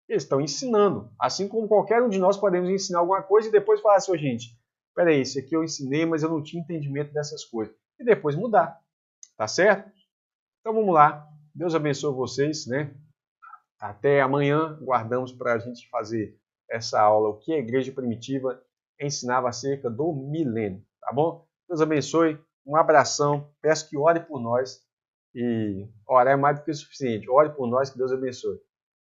Eles estão ensinando. Assim como qualquer um de nós podemos ensinar alguma coisa e depois falar assim, gente, peraí, isso aqui eu ensinei, mas eu não tinha entendimento dessas coisas. E depois mudar. Tá certo? Então vamos lá. Deus abençoe vocês, né? Até amanhã. Guardamos para a gente fazer essa aula, o que a igreja primitiva ensinava acerca do milênio. Tá bom? Deus abençoe. Um abração. Peço que ore por nós. E orar é mais do que o suficiente. Ore por nós, que Deus abençoe.